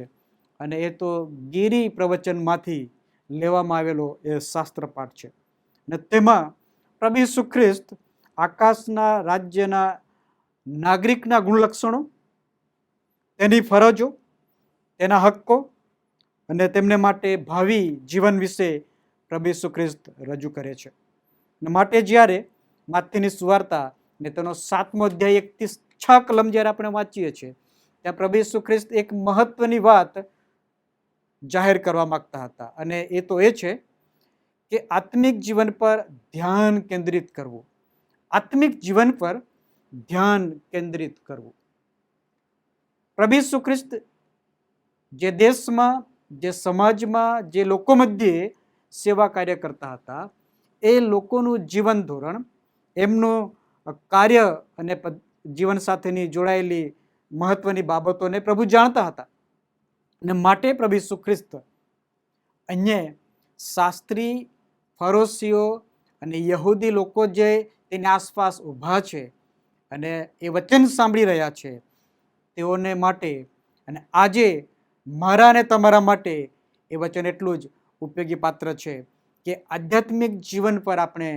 A: અને એ તો ગિરી પ્રવચનમાંથી લેવામાં આવેલો એ શાસ્ત્ર પાઠ છે. અને તેમાં પ્રભુ ઈસુ ખ્રિસ્ત આકાશના રાજ્યના નાગરિકના ગુણલક્ષણો, તેની ફરજો, તેના હક્કો અને તેમને માટે ભાવિ જીવન વિશે પ્રભુ ઈસુ ખ્રિસ્ત રજૂ કરે છે. અને માટે જ્યારે માથીની સુવાર્તા ને તેનો 7મો અધ્યાય 1 થી 6 કલમ જ્યારે આપણે વાંચીએ છીએ ત્યાં પ્રભુ ઈસુ ખ્રિસ્ત એક મહત્વની વાત જાહેર કરવા માંગતા હતા. અને એ તો એ છે કે આત્મિક જીવન પર ધ્યાન કેન્દ્રિત કરવું. આત્મિક જીવન પર ધ્યાન કેન્દ્રિત કરવું. પ્રભુ ઈસુ ખ્રિસ્ત જે દેશમાં, જે સમાજમાં, જે લોકો મધ્યે સેવા કાર્ય કરતા હતા એ લોકોનું જીવન ધોરણ, એમનું કાર્ય અને જીવન સાથેની જોડાયેલી મહત્વની બાબતોને પ્રભુ જાણતા હતા. અને માટે પ્રભુ ઈસુ ખ્રિસ્ત અહીંયા શાસ્ત્રી, ફરોશીઓ અને યહૂદી લોકો જે તેની આસપાસ ઊભા છે અને એ વચન સાંભળી રહ્યા છે તેઓને માટે અને આજે મારા અને તમારા માટે એ વચન એટલું જ ઉપયોગી પાત્ર છે કે આધ્યાત્મિક જીવન પર આપણે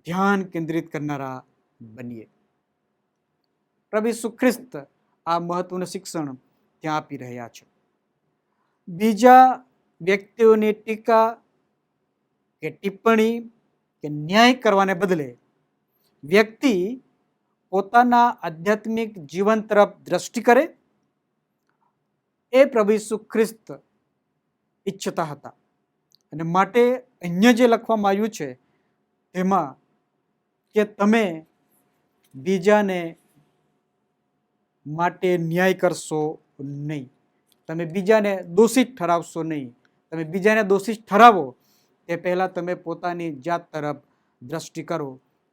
A: ધ્યાન કેન્દ્રિત કરનારા બનીએ. પ્રભુ ઈસુ ખ્રિસ્ત આ મહત્વનું શિક્ષણ ત્યાં આપી રહ્યા છે. બીજા વ્યક્તિઓની ટીકા કે ટિપ્પણી કે ન્યાય કરવાને બદલે વ્યક્તિ પોતાના આધ્યાત્મિક જીવન તરફ દ્રષ્ટિ કરે એ પ્રભુ ઈસુ ખ્રિસ્ત ઈચ્છતા હતા. અને માટે અહીંયા જે લખવામાં આવ્યું છે તેમાં કે તમે બીજાને માટે ન્યાય કરશો નહીં, તમે બીજાને દોષિત ઠરાવશો નહીં. તમે બીજાને દોષિત ઠરાવો તે પહેલાં તમે પોતાની જાત તરફ દ્રષ્ટિ કરો,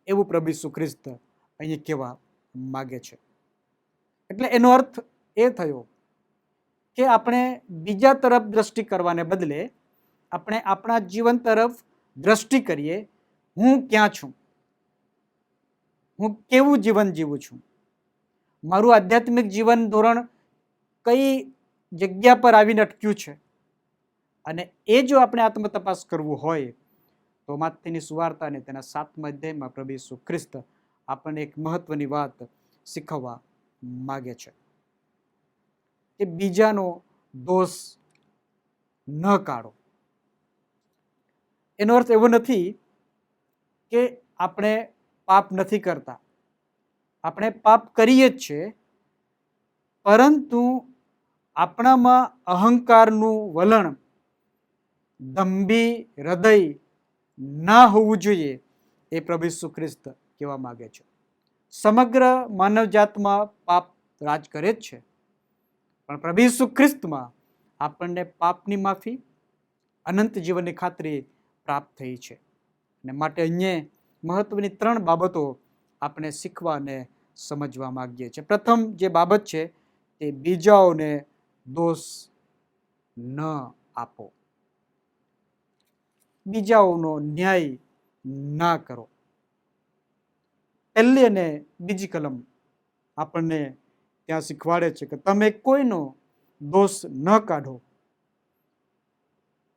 A: એવું પ્રભુ ઈસુ ખ્રિસ્ત અહીં કહેવા માગે છે. એટલે એનો અર્થ એ થયો કે આપણે બીજા તરફ દ્રષ્ટિ કરવાને બદલે આપણે આપણા જીવન તરફ દ્રષ્ટિ કરીએ. હું ક્યાં છું, હું કેવું જીવન જીવું છું, મારું આધ્યાત્મિક જીવન ધોરણ કઈ જગ્યા પર આવીને અટક્યું છે. અને એ જો આપણે આત્મતપાસ કરવું હોય તો માથેની સુવાર્તા અને તેના 7મા અધ્યાયમાં પ્રભુ ઈસુ ખ્રિસ્ત આપણને એક મહત્વની વાત શીખવવા માગે છે કે બીજાનો દોષ ન કાઢો. એનો અર્થ એવો નથી કે આપણે પાપ નથી કરતા, આપણે પાપ કરીએ જ છે, પરંતુ આપણામાં અહંકારનું વલણ, દંભી હૃદય ના હોવું જોઈએ, એ પ્રભુ ઈસુ ખ્રિસ્ત કહેવા માંગે છે. સમગ્ર માનવજાતમાં પાપ રાજ કરે જ છે, પણ પ્રભુ ઈસુ ખ્રિસ્તમાં આપણને પાપની માફી, અનંત જીવનની ખાતરી પ્રાપ્ત થઈ છે. અને માટે અહીંયા મહત્વની 3 બાબતો આપણે શીખવા અને સમજવા માંગીએ છીએ. પ્રથમ જે બાબત છે તે બીજાઓને દોષ ન આપો, બીજાઓનો ન્યાય ના કરો. પહેલી અને બીજી કલમ આપણને ત્યાં શીખવાડે છે કે તમે કોઈનો દોષ ન કાઢો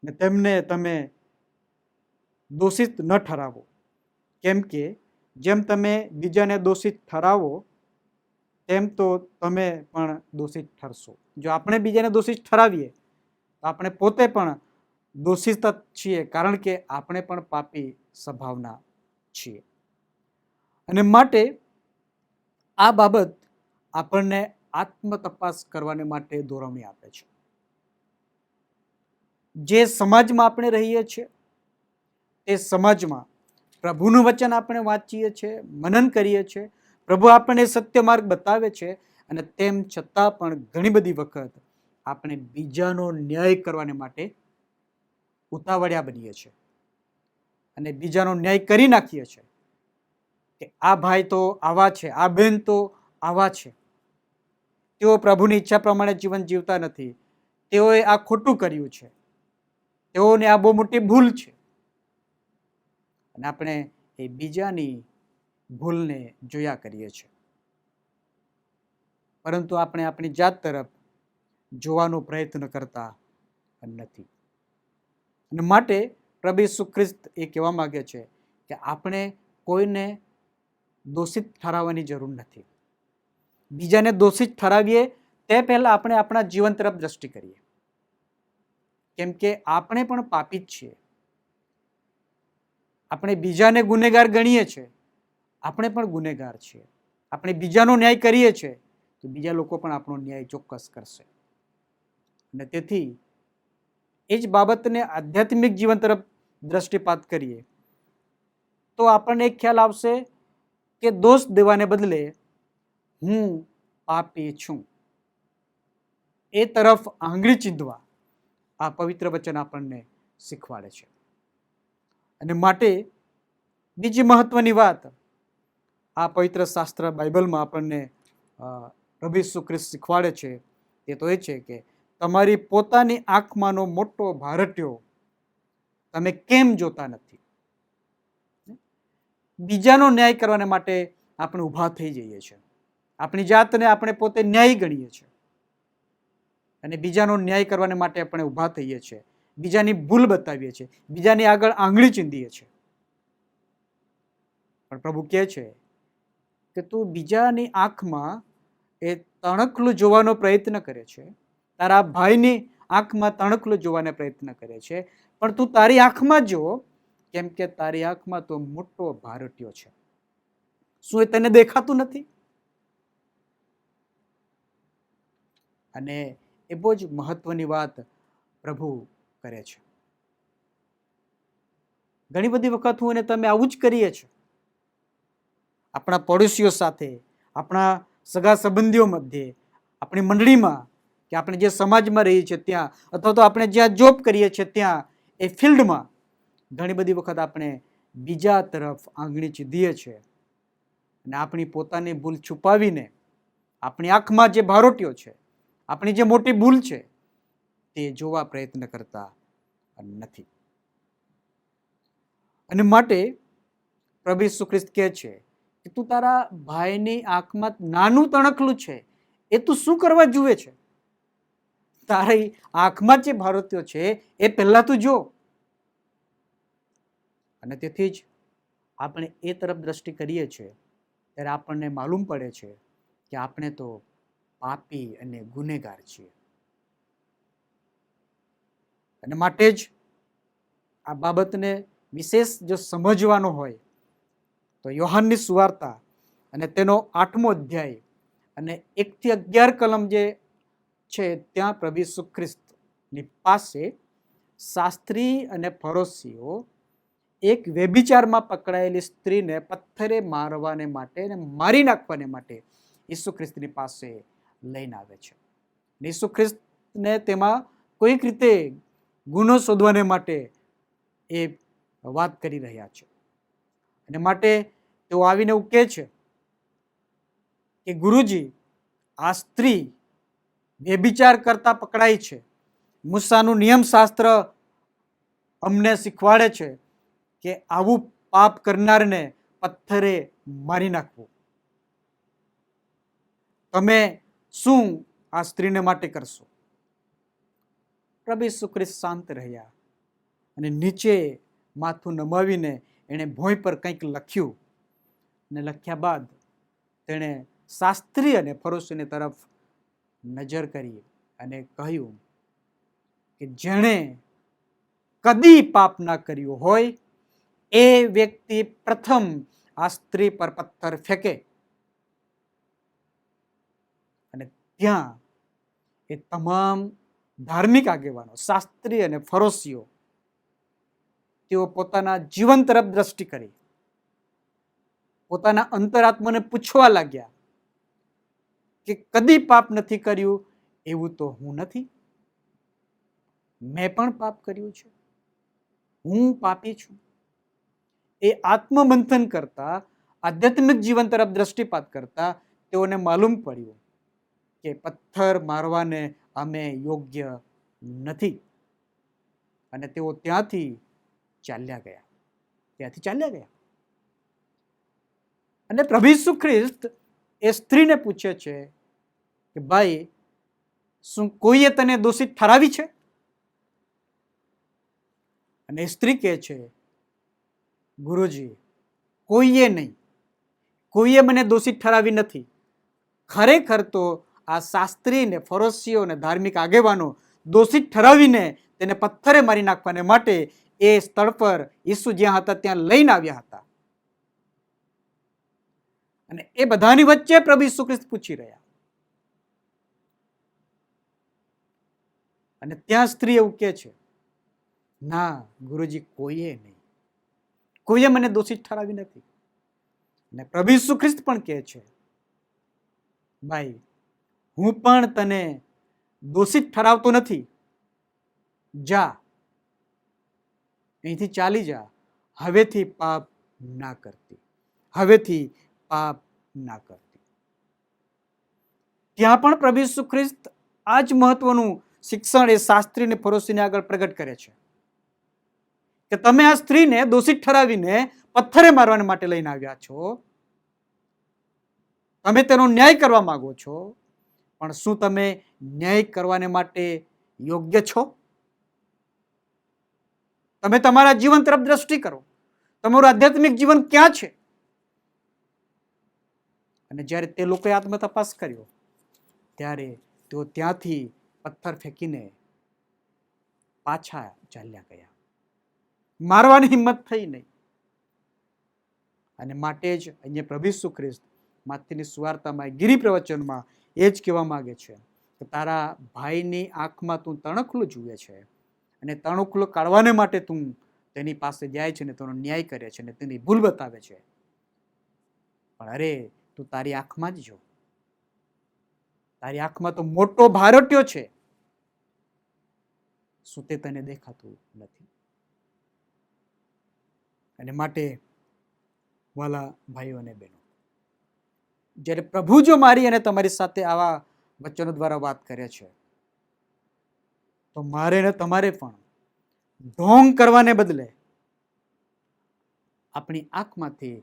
A: ને તેમને તમે દોષિત ન ઠરાવો, કેમ કે જેમ તમે બીજાને દોષિત ઠરાવો તેમ તો તમે પણ દોષિત ઠરશો. જો આપણે બીજાને દોષિત ઠરાવીએ તો આપણે પોતે પણ દોષિત જ છીએ, કારણ કે આપણે પણ પાપી સ્વભાવના છીએ. અને માટે આ બાબત આપણને આત્મતપાસ કરવાને માટે દોરવણી આપે છે. જે સમાજમાં આપણે રહીએ છીએ તે સમાજમાં પ્રભુનું વચન આપણે વાંચીએ છીએ, મનન કરીએ છીએ, પ્રભુ આપણને સત્ય માર્ગ બતાવે છે, અને તેમ છતાં પણ ઘણી બધી વખત આપણે બીજાનો ન્યાય કરવાને માટે ઉતાવળિયા બનીએ છીએ અને બીજાનો ન્યાય કરી નાખીએ છીએ કે આ ભાઈ તો આવા છે, આ બહેન તો આવા છે, તેઓ પ્રભુની ઈચ્છા પ્રમાણે જીવન જીવતા નથી, તેઓએ આ ખોટું કર્યું છે, તેઓને આ બહુ મોટી ભૂલ છે. અને આપણે એ બીજાની ભૂલને જોયા કરીએ છીએ, પરંતુ આપણે આપણી જાત તરફ જોવાનો પ્રયત્ન કરતા નથી. અને માટે પ્રભુ ઈસુ ખ્રિસ્ત એ કહેવા માંગે છે કે આપણે કોઈને દોષિત ઠરાવવાની જરૂર નથી. બીજાને દોષિત ઠરાવીએ તે પહેલા આપણે આપણા જીવન તરફ દ્રષ્ટિ કરીએ, કેમ કે આપણે પણ પાપી જ છીએ. આપણે બીજાને ગુનેગાર ગણીએ છીએ, આપણે પણ ગુનેગાર છીએ. આપણે બીજાનો ન્યાય કરીએ છીએ તો બીજા લોકો પણ આપણો ન્યાય ચોક્કસ કરશે. અને તેથી એ જ બાબતને આધ્યાત્મિક જીવન તરફ દ્રષ્ટિપાત કરીએ તો આપણને એક ખ્યાલ આવશે કે દોષ દેવાને બદલે હું પાપી છું એ તરફ આંગળી ચીંધવા આ પવિત્ર વચન આપણને શીખવાડે છે. અને માટે બીજી મહત્વની વાત આ પવિત્ર શાસ્ત્ર બાઇબલમાં આપણને પ્રભુ ઈસુ ખ્રિસ્ત શીખવાડે છે તે તો એ છે કે તમારી પોતાની આંખમાંનો મોટો ભારટ્યો તમે કેમ જોતા નથી? બીજાનો ન્યાય કરવાને માટે આપણે ઊભા થઈ જઈએ છીએ, આપણી જાતને આપણે પોતે ન્યાયી ગણીએ છીએ અને બીજાનો ન્યાય કરવાને માટે આપણે ઊભા થઈએ છીએ, બીજાની ભૂલ બતાવીએ છીએ, બીજાની આગળ આંગળી ચીંધીએ છીએ. પણ પ્રભુ કહે છે કે તું બીજાની આંખમાં એ તણખલું જોવાનો પ્રયત્ન કરે છે, તારા ભાઈની આંખમાં તણખલું જોવાનો પ્રયત્ન કરે છે, પણ તું તારી આંખમાં જો, કેમ કે તારી આંખમાં તો મોટો ભારટ્યો છે. શું એ તને દેખાતું નથી? અને એ બહુ જ મહત્વની વાત પ્રભુ કરે છે. ઘણી બધી વખત હું અને તમે આવું જ કરીએ છીએ. આપણા પડોશીઓ સાથે, આપણા સગા સંબંધીઓ મધ્યે, આપણી મંડળીમાં, કે આપણે જે સમાજમાં રહીએ છીએ ત્યાં, અથવા તો આપણે જ્યાં જોબ કરીએ છીએ ત્યાં, એ ફિલ્ડમાં ઘણી બધી વખત આપણે બીજા તરફ આંગળી ચીધીએ છીએ અને આપણી પોતાની ભૂલ છુપાવીને આપણી આંખમાં જે ભારોટ્યો છે, આપણી જે મોટી ભૂલ છે તે જોવા પ્રયત્ન કરતા નથી. અને માટે પ્રભુ ઈસુ ખ્રિસ્ત કહે છે કે તું તારા ભાઈની આંખમાં નાનું તણખલું છે એ તું શું કરવા જુએ છે? તારી આંખમાં જે ભારતીયો છે એ પહેલા તું જો. અને તેથી જ આપણે એ તરફ દ્રષ્ટિ કરીએ છીએ ત્યારે આપણને માલુમ પડે છે કે આપણે તો પાપી અને ગુનેગાર છીએ. અને માટે જ આ બાબતને વિશેષ જો સમજવાનો હોય તો યોહાનની સુવાર્તા અને તેનો 8મો અધ્યાય અને 1 થી 11 કલમ જે છે ત્યાં પ્રભુ ઈસુ ખ્રિસ્તની પાસે શાસ્ત્રી અને ફરોશીઓ એક વ્યભિચારમાં પકડાયેલી સ્ત્રીને પથ્થરે મારવાને માટે અને મારી નાખવાને માટે ઈસુ ખ્રિસ્તની પાસે લઈને આવે છે. ઈસુ ખ્રિસ્તને તેમાં કોઈક રીતે ગુનો શોધવાને માટે એ વાત કરી રહ્યા છે. અને માટે તેઓ આવીને એવું કહે છે કે ગુરુજી, આ સ્ત્રી વ્યભિચાર કરતા પકડાઈ છે. મૂસાનું નિયમશાસ્ત્ર અમને શીખવાડે છે કે આવું પાપ કરનારને પથ્થરે મારી નાખવું. તમે શું આ સ્ત્રીને માટે કરશો? પ્રભુ ઈસુ ખ્રિસ્ત શાંત રહ્યા અને નીચે માથું નમાવીને એણે ભોંય પર કંઈક લખ્યું. અને લખ્યા બાદ તેણે શાસ્ત્રી અને ફરોશીની તરફ નજર કરી અને કહ્યું કે જેણે કદી પાપ ના કર્યું હોય એ વ્યક્તિ પ્રથમ આ સ્ત્રી પર પથ્થર ફેંકે. અને ત્યાં એ તમામ ધાર્મિક આગેવાનો, શાસ્ત્રી અને ફરોશીઓ તેઓ પોતાના જીવન તરફ દ્રષ્ટિ કરી પોતાના અંતરાત્માને પૂછવા લાગ્યા કે કદી પાપ નથી કર્યું એવું તો હું નથી. મેં પણ પાપ કર્યું છે, હું પાપી છું. એ આત્મમંથન કરતા, આધ્યાત્મિક જીવન તરફ દ્રષ્ટિપાત કરતા તેઓને માલુમ પડ્યું કે પથ્થર મારવાને અમે યોગ્ય નથી. અને તેઓ ત્યાંથી ચાલ્યા ગયા. અને પ્રભુ ઈસુ ખ્રિસ્ત એ સ્ત્રીને પૂછે છે કે ભાઈ, શું કોઈએ તને દોષિત ઠરાવી છે? અને સ્ત્રી કહે છે, ગુરુજી, કોઈએ નહીં, કોઈએ મને દોષિત ઠરાવી નથી. ખરેખર તો આ શાસ્ત્રી ને ફરોશીઓ ને ધાર્મિક આગેવાનો દોષિત ઠરાવીને તેને પથ્થરે મારી નાખવાને માટે એ સ્થળ પર ઈસુ જ્યાં હતા ત્યાં લઈને આવ્યા હતા. અને એ બધાની વચ્ચે પ્રભુ ઈસુ ખ્રિસ્ત પૂછી રહ્યા. અને ત્યાં સ્ત્રી એવું કહે છે, ના ગુરુજી, કોઈએ નહીં, કોઈએ મને દોષિત ઠરાવી નથી. અને પ્રભુ ઈસુ ખ્રિસ્ત પણ કહે છે, ભાઈ, હું પણ તને દોષિત ઠરાવતો નથી. જા, અહીંથી ચાલી જા. હવેથી પાપ ના કરતી. ત્યાં પણ પ્રભુ ઈસુ ખ્રિસ્ત આ જ મહત્વનું શિક્ષણ એ શાસ્ત્રી અને ફરોશીને આગળ પ્રગટ કરે છે કે તમે આ સ્ત્રીને દોષિત ઠરાવીને પથ્થરે મારવા માટે લઈને આવ્યા છો. તમે તેનો ન્યાય કરવા માંગો છો, પણ શું તમે ન્યાય કરવાને માટે યોગ્ય છો? તમે તમારા જીવન તરફ દ્રષ્ટિ કરો. તમારું આધ્યાત્મિક જીવન ક્યાં છે? અને જ્યારે તે લોકોએ આત્મ તપાસ કર્યો ત્યારે તેઓ ત્યાંથી પથ્થર ફેંકીને પાછા ચાલ્યા ગયા. મારવાની હિંમત થઈ નહીં. અને માટે જ અહીંયા પ્રભુ ઈસુ ખ્રિસ્ત માથેની સુવાર્તામાં, ગિરી પ્રવચનમાં એ જ કહેવા માંગે છે કે તારા ભાઈની આંખમાં તું તણખલું જુએ છે અને તણખલું કાઢવાને માટે તું તેની પાસે જાય છે ને તેનો ન્યાય કરે છે ને તેની ભૂલ બતાવે છે. પણ અરે, તું તારી આંખમાં જ જો. તારી આંખમાં તો મોટો ભારટ્યો છે. શું તે તને દેખાતું નથી? અને માટે વાલા ભાઈઓ અને બહેનો, જ્યારે પ્રભુ જો મારી અને તમારી સાથે આવા વચનો દ્વારા વાત કરે છે તો મારે ને તમારે પણ ઢોંગ કરવાને બદલે આપણી આંખમાંથી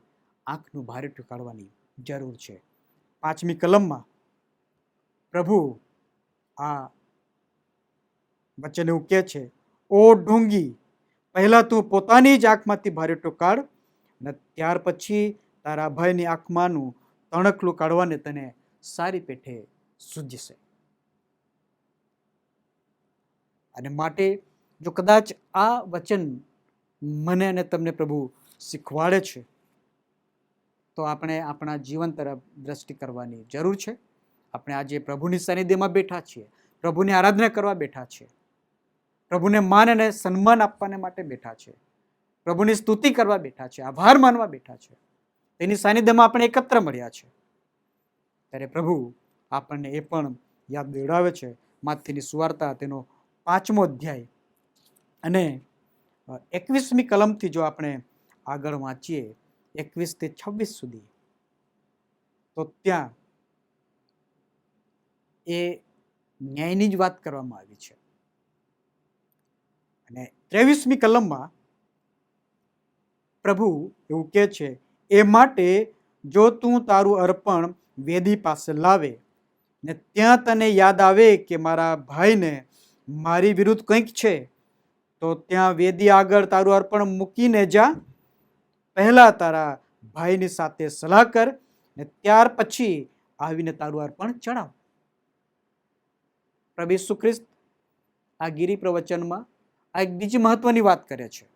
A: આંખનું ભારેટું કાઢવાની જરૂર છે. 5મી કલમમાં પ્રભુ આ વચન એવું કહે છે, ઓ ઢોંગી, પહેલા તું પોતાની જ આંખમાંથી ભારેટું કાઢ અને ત્યાર પછી તારા ભાઈની આંખમાંનું તણખલું કાઢવાને તને સારી પેઠે સૂઝશે. અને માટે જો કદાચ આ વચન મને અને તમને પ્રભુ શીખવાડે છે તો આપણે આપણા જીવન તરફ દ્રષ્ટિ કરવાની જરૂર છે. આપણે આજે પ્રભુની સાનિધ્યમાં બેઠા છીએ, પ્રભુની આરાધના કરવા બેઠા છીએ, પ્રભુને માન અને સન્માન આપવાને માટે બેઠા છે, પ્રભુની સ્તુતિ કરવા બેઠા છે, આભાર માનવા બેઠા છે. તેની સાનિધ્યમાં આપણે એકત્ર મળ્યા છે. ત્યારે પ્રભુ આપણને એ પણ યાદ દેવડાવે છે. માથેની સુવાર્તા તેનો 5મો અધ્યાય અને 21મી કલમથી જો આપણે આગળ વાંચીએ 21 થી 26 સુધી, તો ત્યાં એ ન્યાયની જ વાત કરવામાં આવી છે. અને 23મી કલમમાં પ્રભુ એવું કહે છે, એ માટે જો તું તારું અર્પણ વેદી પાસે લાવે ને ત્યાં તને યાદ આવે કે મારા ભાઈને મારી વિરુદ્ધ કંઈક છે, તો ત્યાં વેદી આગળ તારું અર્પણ મૂકીને જા. પહેલા તારા ભાઈની સાથે સલાહ કર ને ત્યાર પછી આવીને તારું અર્પણ ચડાવ. પ્રભુ ઈસુ ખ્રિસ્ત આ ગિરી પ્રવચનમાં આ એક બીજી મહત્વની વાત કરે છે.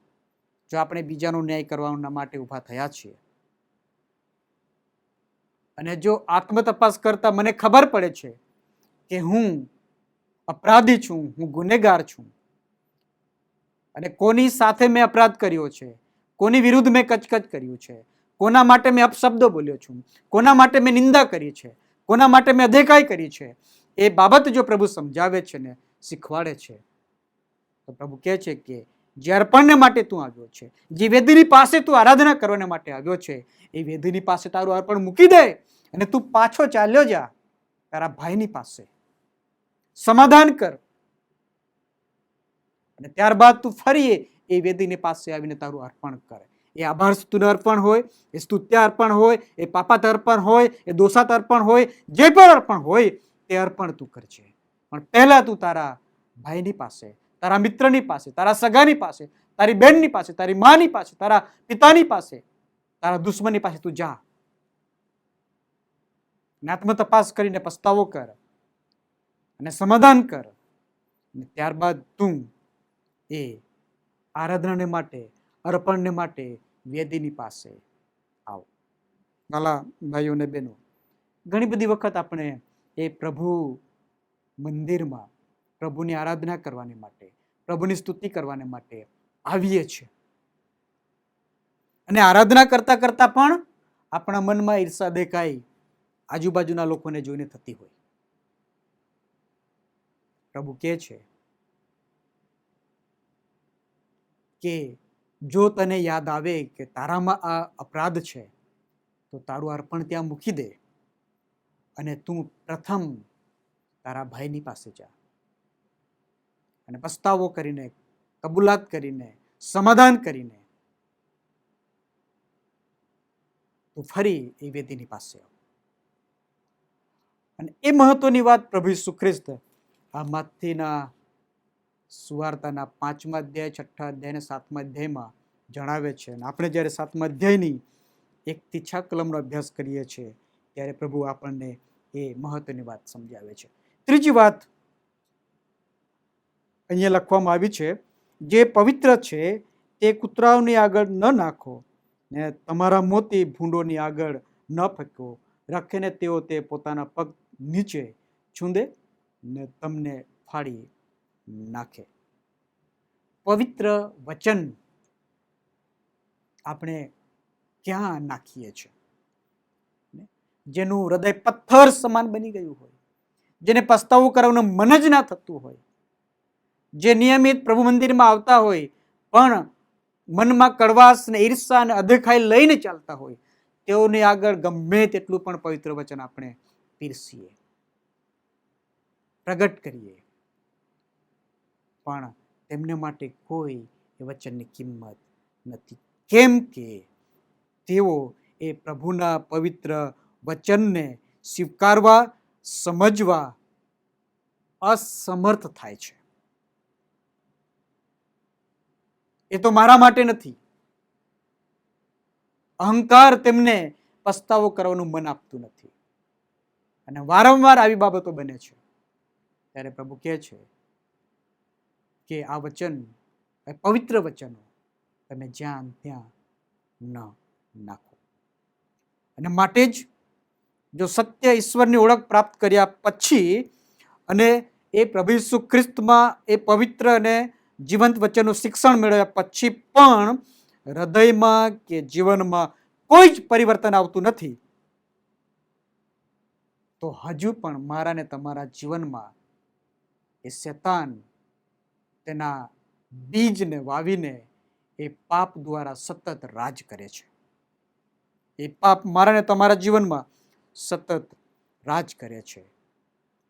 A: જો આપણે બીજાનો ન્યાય કરવા માટે ઊભા થયા છીએ અને જો આત્મતપાસ કરતા મને ખબર પડે છે કે હું અપરાધી છું, હું ગુનેગાર છું, અને કોની સાથે મેં અપરાધ કર્યો છે, કોની વિરુદ્ધ મેં કચકચ કર્યું છે, કોના માટે મેં અપશબ્દો બોલ્યો છું, કોના માટે મેં નિંદા કરી છે, કોના માટે મેં અધેકાઈ કરી છે, એ બાબત જો પ્રભુ સમજાવે છે ને શીખવાડે છે, તો પ્રભુ કહે છે કે જે અર્પણને માટે તું આવ્યો છે, જે વેદીની પાસે તું આરાધના કરવાને માટે આવ્યો છે, એ વેદીની પાસે તારું અર્પણ મૂકી દે અને તું પાછો ચાલ્યો જા તારા ભાઈની પાસે, સમાધાન કર, અને ત્યારબાદ તું ફરી એ વેદીની પાસે આવીને તારું અર્પણ કર. એ આભાર સ્તુતિનું અર્પણ હોય, એ સ્તુત્ય અર્પણ હોય, એ પાપાત અર્પણ હોય, એ દોષાત અર્પણ હોય, જે પણ અર્પણ હોય તે અર્પણ તું કરજે. પણ પહેલા તું તારા ભાઈની પાસે, તારા મિત્રની પાસે, તારા સગાની પાસે, તારી બહેનની પાસે, તારી માની પાસે, તારા પિતાની પાસે, તારા દુશ્મનની પાસે તું જા. આત્મતપાસ કરીને પસ્તાવો કર અને સમાધાન કર, અને ત્યારબાદ તું એ આરાધનાને માટે, અર્પણને માટે વેદીની પાસે આવ. વાલા ભાઈઓ અને બહેનો, ઘણી બધી વખત આપણે એ પ્રભુ મંદિરમાં પ્રભુની આરાધના કરવાને માટે, પ્રભુની સ્તુતિ કરવાને માટે આવીએ છીએ, અને આરાધના કરતા કરતા પણ આપણા મનમાં ઈર્ષા દેખાય આજુબાજુના લોકોને જોઈને થતી હોય. પ્રભુ કહે છે કે જો તને યાદ આવે કે તારામાં આ અપરાધ છે, તો તારું અર્પણ ત્યાં મૂકી દે અને તું પ્રથમ તારા ભાઈની પાસે જા અને પસ્તાવો કરીને, કબૂલાત કરીને, સમાધાન કરીને તું ફરી એ વેદીની પાસે આવ. અને એ મહત્વની વાત પ્રભુ ઈસુ ખ્રિસ્ત આ માથીના સુવાર્તાના 5મા અધ્યાય, 6ઠા અધ્યાય અને 7મા અધ્યાયમાં જણાવે છે. અને આપણે જ્યારે 7મા અધ્યાયની 1 થી 6 કલમનો અભ્યાસ કરીએ છીએ ત્યારે પ્રભુ આપણને એ મહત્વની વાત સમજાવે છે. ત્રીજી વાત અહીંયા લખવામાં આવી છે, જે પવિત્ર છે તે કૂતરાઓની આગળ ન નાખો ને તમારા મોતી ભૂંડોની આગળ ન ફેંકો, રાખીને તેઓ તે પોતાના પગ નીચે છૂંદે ને તમને ફાડી નાખે. પવિત્ર વચન આપણે ક્યાં નાખીએ છીએ? જેનું હૃદય પથ્થર સમાન બની ગયું હોય, જેને પસ્તાવો કરવાનું મન જ ના થતું હોય, જે નિયમિત પ્રભુ મંદિરમાં આવતા હોય પણ મનમાં કડવાશ ને ઈર્ષા અને અધેખાઈ લઈને ચાલતા હોય, તેઓની આગળ ગમે તેટલું પણ પવિત્ર વચન આપણે પીરસીએ, પ્રગટ કરીએ, પણ તેમને માટે કોઈ એ વચનની કિંમત નથી. કેમ કે તેઓ એ પ્રભુના પવિત્ર વચનને સ્વીકારવા, સમજવા અસમર્થ થાય છે. એ તો મારા માટે નથી. અહંકાર તેમને પસ્તાવો કરવાનું મન આપતું નથી અને વારંવાર આવી બાબતો બને છે. ત્યારે પ્રભુ કહે છે કે આ વચન, પવિત્ર વચનો તમે જ્યાં ત્યાં ન નાખો. અને માટે જ જો સત્ય ઈશ્વરની ઓળખ પ્રાપ્ત કર્યા પછી અને એ પ્રભુ ઈસુ ખ્રિસ્તમાં એ પવિત્ર અને જીવંત વચનનું શિક્ષણ મેળવ્યા પછી પણ હૃદયમાં કે જીવનમાં કોઈ જ પરિવર્તન આવતું નથી, તો હજુ પણ મારા ને તમારા જીવનમાં એ શેતાન તેના બીજને વાવીને એ પાપ દ્વારા સતત રાજ કરે છે. એ પાપ મારા ને તમારા જીવનમાં સતત રાજ કરે છે.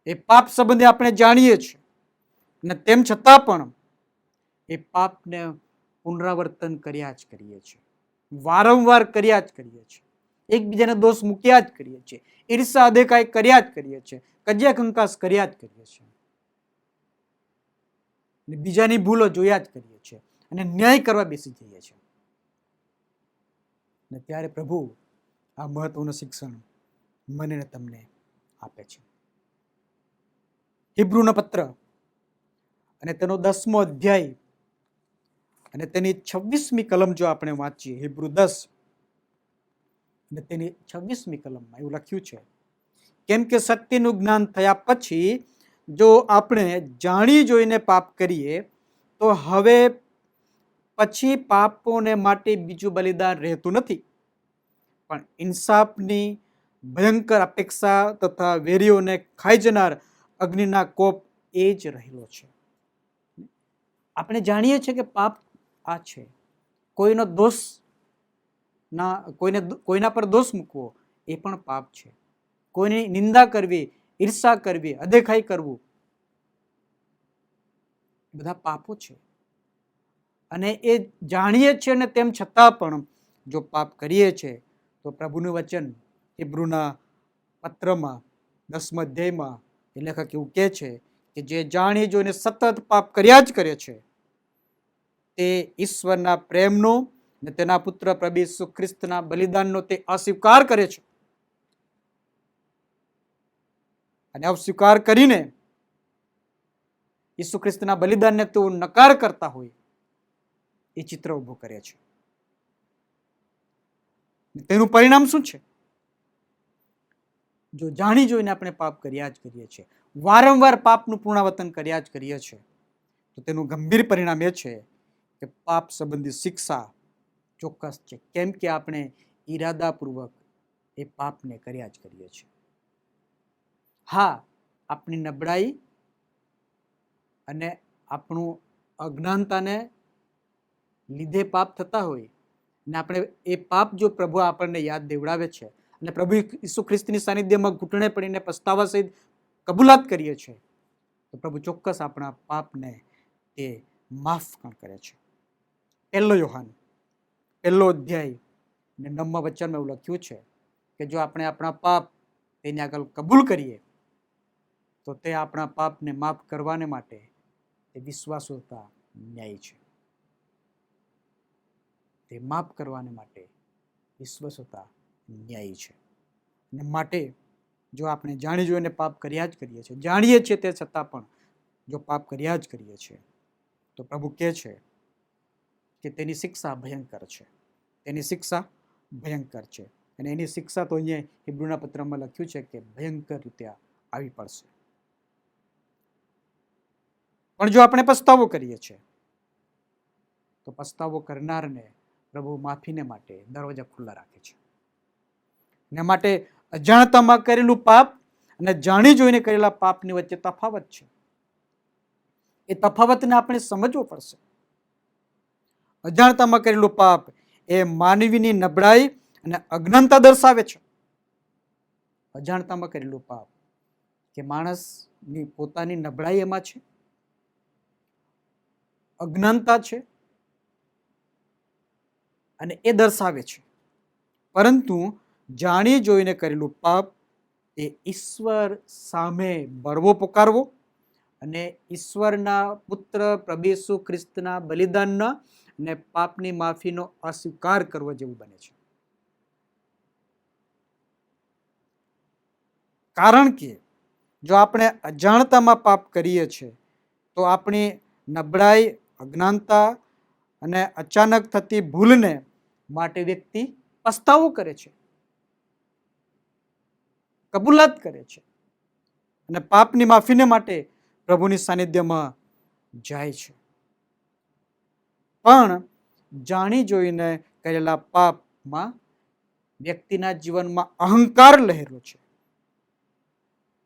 A: એ પાપ સંબંધે આપણે જાણીએ છીએ અને તેમ છતાં પણ એ પાપને પુનરાવર્તન કર્યા જ કરીએ છીએ, વારંવાર કર્યા જ કરીએ છીએ, એકબીજાને દોષ મૂક્યા જ કરીએ છીએ, ઈર્ષા દેખાય કર્યા જ કરીએ છીએ, કજિયા કંકાસ કર્યા જ કરીએ છીએ, બીજાની ભૂલો જોયા જ કરીએ છીએ અને ન્યાય કરવા બેસી જઈએ છીએ. અને ત્યારે પ્રભુ આ મહત્વનું શિક્ષણ મને ને તમને આપે છે. હિબ્રુનો પત્ર અને તેનો 10મો અધ્યાય અને તેની 26મી કલમ જો આપણે વાંચીએ, હિબ્રુ 10 અને તેની 26મી કલમમાં એવું લખ્યું છે, કેમ કે સત્યનું જ્ઞાન થયા પછી જો આપણે જાણી જોઈને પાપ કરીએ તો હવે પછી પાપોને માટે બીજું બલિદાન રહેતું નથી, પણ ઇન્સાફની ભયંકર અપેક્ષા તથા વેરીઓને ખાઈ જનાર અગ્નિના કોપ એ જ રહેલો છે. આપણે જાણીએ છીએ કે પાપ આ છે. કોઈનો દોષ કોઈના પર દોષ મૂકવો એ પણ પાપ છે. કોઈની નિંદા કરવી, ઈર્ષા કરવી, અદેખાઈ કરવું, બધા પાપો છે. અને એ જાણીએ છીએ અને તેમ છતાં પણ જો પાપ કરીએ છીએ તો પ્રભુનું વચન હિબ્રુના પત્રમાં 10મા અધ્યાયમાં એ લેખક એવું કહે છે કે જે જાણી જોઈને સતત પાપ કર્યા જ કરે છે તે ઈશ્વરના પ્રેમનો અને તેના પુત્ર પ્રભુ ઈસુ ખ્રિસ્તના બલિદાનનો તે અસ્વીકાર કરે છે. અને અસ્વીકાર કરીને ઈસુ ખ્રિસ્તના બલિદાનને તેઓ નકાર કરતા હોય એ ચિત્ર ઊભું કરે છે. તેનું પરિણામ શું છે? જો જાણી જોઈને આપણે પાપ કર્યા જ કરીએ છીએ, વારંવાર પાપનું પુનરાવર્તન કર્યા જ કરીએ છીએ, તો તેનું ગંભીર પરિણામ એ છે કે પાપ સંબંધી શિક્ષા ચોક્કસ છે. કેમ કે આપણે ઈરાદાપૂર્વક એ પાપને કર્યા જ કરીએ છીએ. હા, આપણી નબળાઈ અને આપણું અજ્ઞાનતાને લીધે પાપ થતા હોય ને આપણે એ પાપ જો પ્રભુ આપણને યાદ દેવડાવે છે અને પ્રભુ ઈસુ ખ્રિસ્તની સાનિધ્યમાં ઘૂંટણે પડીને પસ્તાવા સહિત કબૂલાત કરીએ છીએ તો પ્રભુ ચોક્કસ આપણા પાપને તે માફ પણ કરે છે. 1 યોહાન 1 અધ્યાય ને 9મા વચનમાં એવું લખ્યું છે કે જો આપણે આપણા પાપ તેની આગળ કબૂલ કરીએ તો તે આપણા પાપને માફ કરવાને માટે તે વિશ્વાસુતા ન્યાય છે. તે માફ કરવાને માટે વિશ્વાસુતા ન્યાયી છે. અને માટે જો આપણે જાણી જોઈને પાપ કર્યા જ કરીએ છીએ, જાણીએ છીએ તે છતાં પણ જો પાપ કર્યા જ કરીએ છીએ તો પ્રભુ કહે છે કે તેની શિક્ષા ભયંકર છે. તેની શિક્ષા ભયંકર છે. અને એની શિક્ષા તો અહીંયા હિબ્રુના પત્રમાં લખ્યું છે કે ભયંકર રીતે આવી પડશે. પણ જો આપણે પસ્તાવો કરીએ છીએ તો પસ્તાવો કરનારને પ્રભુ માફીને માટે દરવાજા ખુલ્લા રાખે છે. ને માટે અજાણતામાં કરેલું પાપ અને જાણી જોઈને કરેલા પાપની વચ્ચે તફાવત છે. એ તફાવતને આપણે સમજવો પડશે. અજાણતામાં કરેલું પાપ એ માનવીની નબળાઈ અને અજ્ઞાનતા દર્શાવે છે. અજાણતામાં કરેલું પાપ કે માણસની પોતાની નબળાઈ એમાં છે, અજ્ઞાનતા છે અને એ દર્શાવે છે. પરંતુ જાણી જોઈને કરેલું પાપ એ ઈશ્વર સામે બળવો પુકારવો અને ઈશ્વરના પુત્ર પ્રભુ ઈસુ ખ્રિસ્તના બલિદાનના અને પાપની માફીનો અસ્વીકાર કરવો જેવું બને છે. કારણ કે જો આપણે અજાણતામાં પાપ કરીએ છીએ તો આપણી નબળાઈ, અજ્ઞાનતા અને અચાનક થતી ભૂલને માટે વ્યક્તિ પસ્તાવો કરે છે, કબૂલાત કરે છે અને પાપની માફીને માટે પ્રભુની સાનિધ્યમાં જાય છે. પણ જાણી જોઈને કરેલા પાપમાં વ્યક્તિના જીવનમાં અહંકાર લહેરો છે.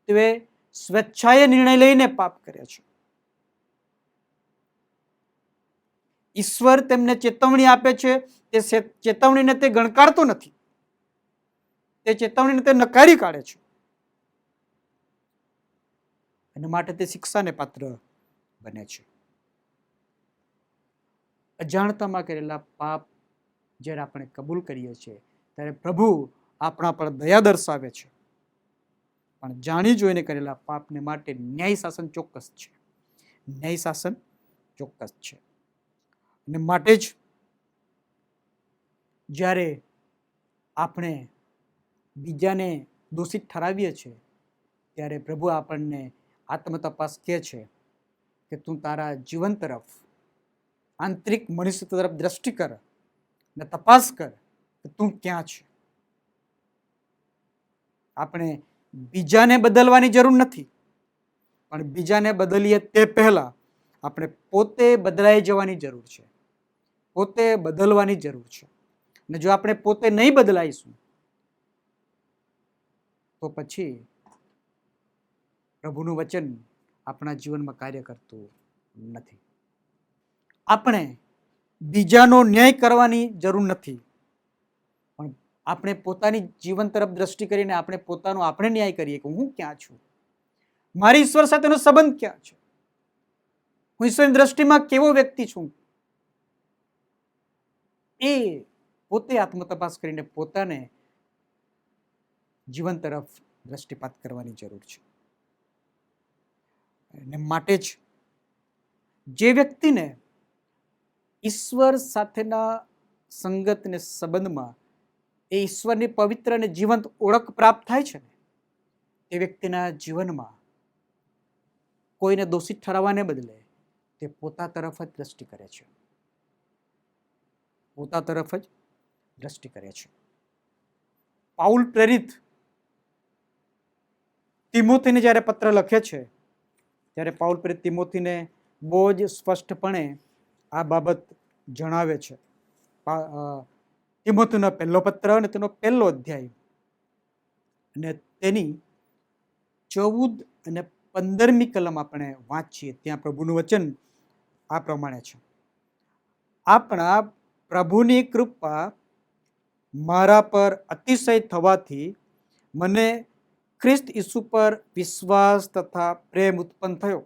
A: તે સ્વેચ્છાએ નિર્ણય લઈને પાપ કરે છે. ઈશ્વર તેમને ચેતવણી આપે છે, તે ચેતવણીને તે ગણકારતો નથી, તે ચેતવણીને તે નકારી કાઢે છે અને માટે તે શિક્ષાને પાત્ર બને છે. અજાણતામાં કરેલા પાપ જ્યારે આપણે કબૂલ કરીએ છીએ ત્યારે પ્રભુ આપણા પર દયા દર્શાવે છે, પણ જાણી જોઈને કરેલા પાપને માટે ન્યાય શાસન ચોક્કસ છે, ન્યાય શાસન ચોક્કસ છે. અને માટે જ જ્યારે આપણે બીજાને દોષિત ઠરાવીએ છીએ ત્યારે પ્રભુ આપણને આત્મતપાસ કહે છે કે તું તારા જીવન તરફ, આંતરિક મનુષ્ય તરફ દ્રષ્ટિ કર અને તપાસ કર કે તું ક્યાં છે. આપણે બીજાને બદલવાની જરૂર નથી, પણ બીજાને બદલીએ તે પહેલા આપણે પોતે બદલાઈ જવાની જરૂર છે, પોતે બદલવાની જરૂર છે. અને જો આપણે પોતે નહીં બદલાઈશું તો પછી પ્રભુનું વચન આપણા જીવનમાં કાર્ય કરતું નથી. આપણે બીજાનો ન્યાય કરવાની જરૂર નથી, પણ આપણે પોતાની જીવન તરફ દ્રષ્ટિ કરીને આપણે ન્યાય કરીએ કે હું ક્યાં છું, મારી ઈશ્વર સાથેનો સંબંધ ક્યાં છે, હું ઈશ્વરની દ્રષ્ટિમાં કેવો વ્યક્તિ છું. એ પોતે આત્મતપાસ કરીને પોતાને જીવન તરફ દ્રષ્ટિપાત કરવાની જરૂર છે. અને માટે જ જે વ્યક્તિને ઈશ્વર સાથેના સંગત ને સંબંધમાં એ ઈશ્વરની પવિત્ર અને જીવંત ઓળખ પ્રાપ્ત થાય છે ને, એ વ્યક્તિના જીવનમાં કોઈને દોષિત ઠરાવવાને બદલે તે પોતા તરફ જ દ્રષ્ટિ કરે છે, પોતા તરફ જ દ્રષ્ટિ કરે છે. પાઉલ પ્રેરિત તિમોથીને જ્યારે પત્ર લખે છે ત્યારે પાઉલ પ્રેરિત તિમોથીને બહુ જ સ્પષ્ટપણે આ બાબત જણાવે છે. તિમોથીનો પહેલો પત્ર અને તેનો પહેલો અધ્યાય અને તેની 14 અને 15મી કલમ આપણે વાંચીએ ત્યાં પ્રભુનું વચન આ પ્રમાણે છે. આપણા પ્રભુની કૃપા મારા પર અતિશય થવાથી મને ખ્રિસ્ત ઈસુ પર વિશ્વાસ તથા પ્રેમ ઉત્પન્ન થયો.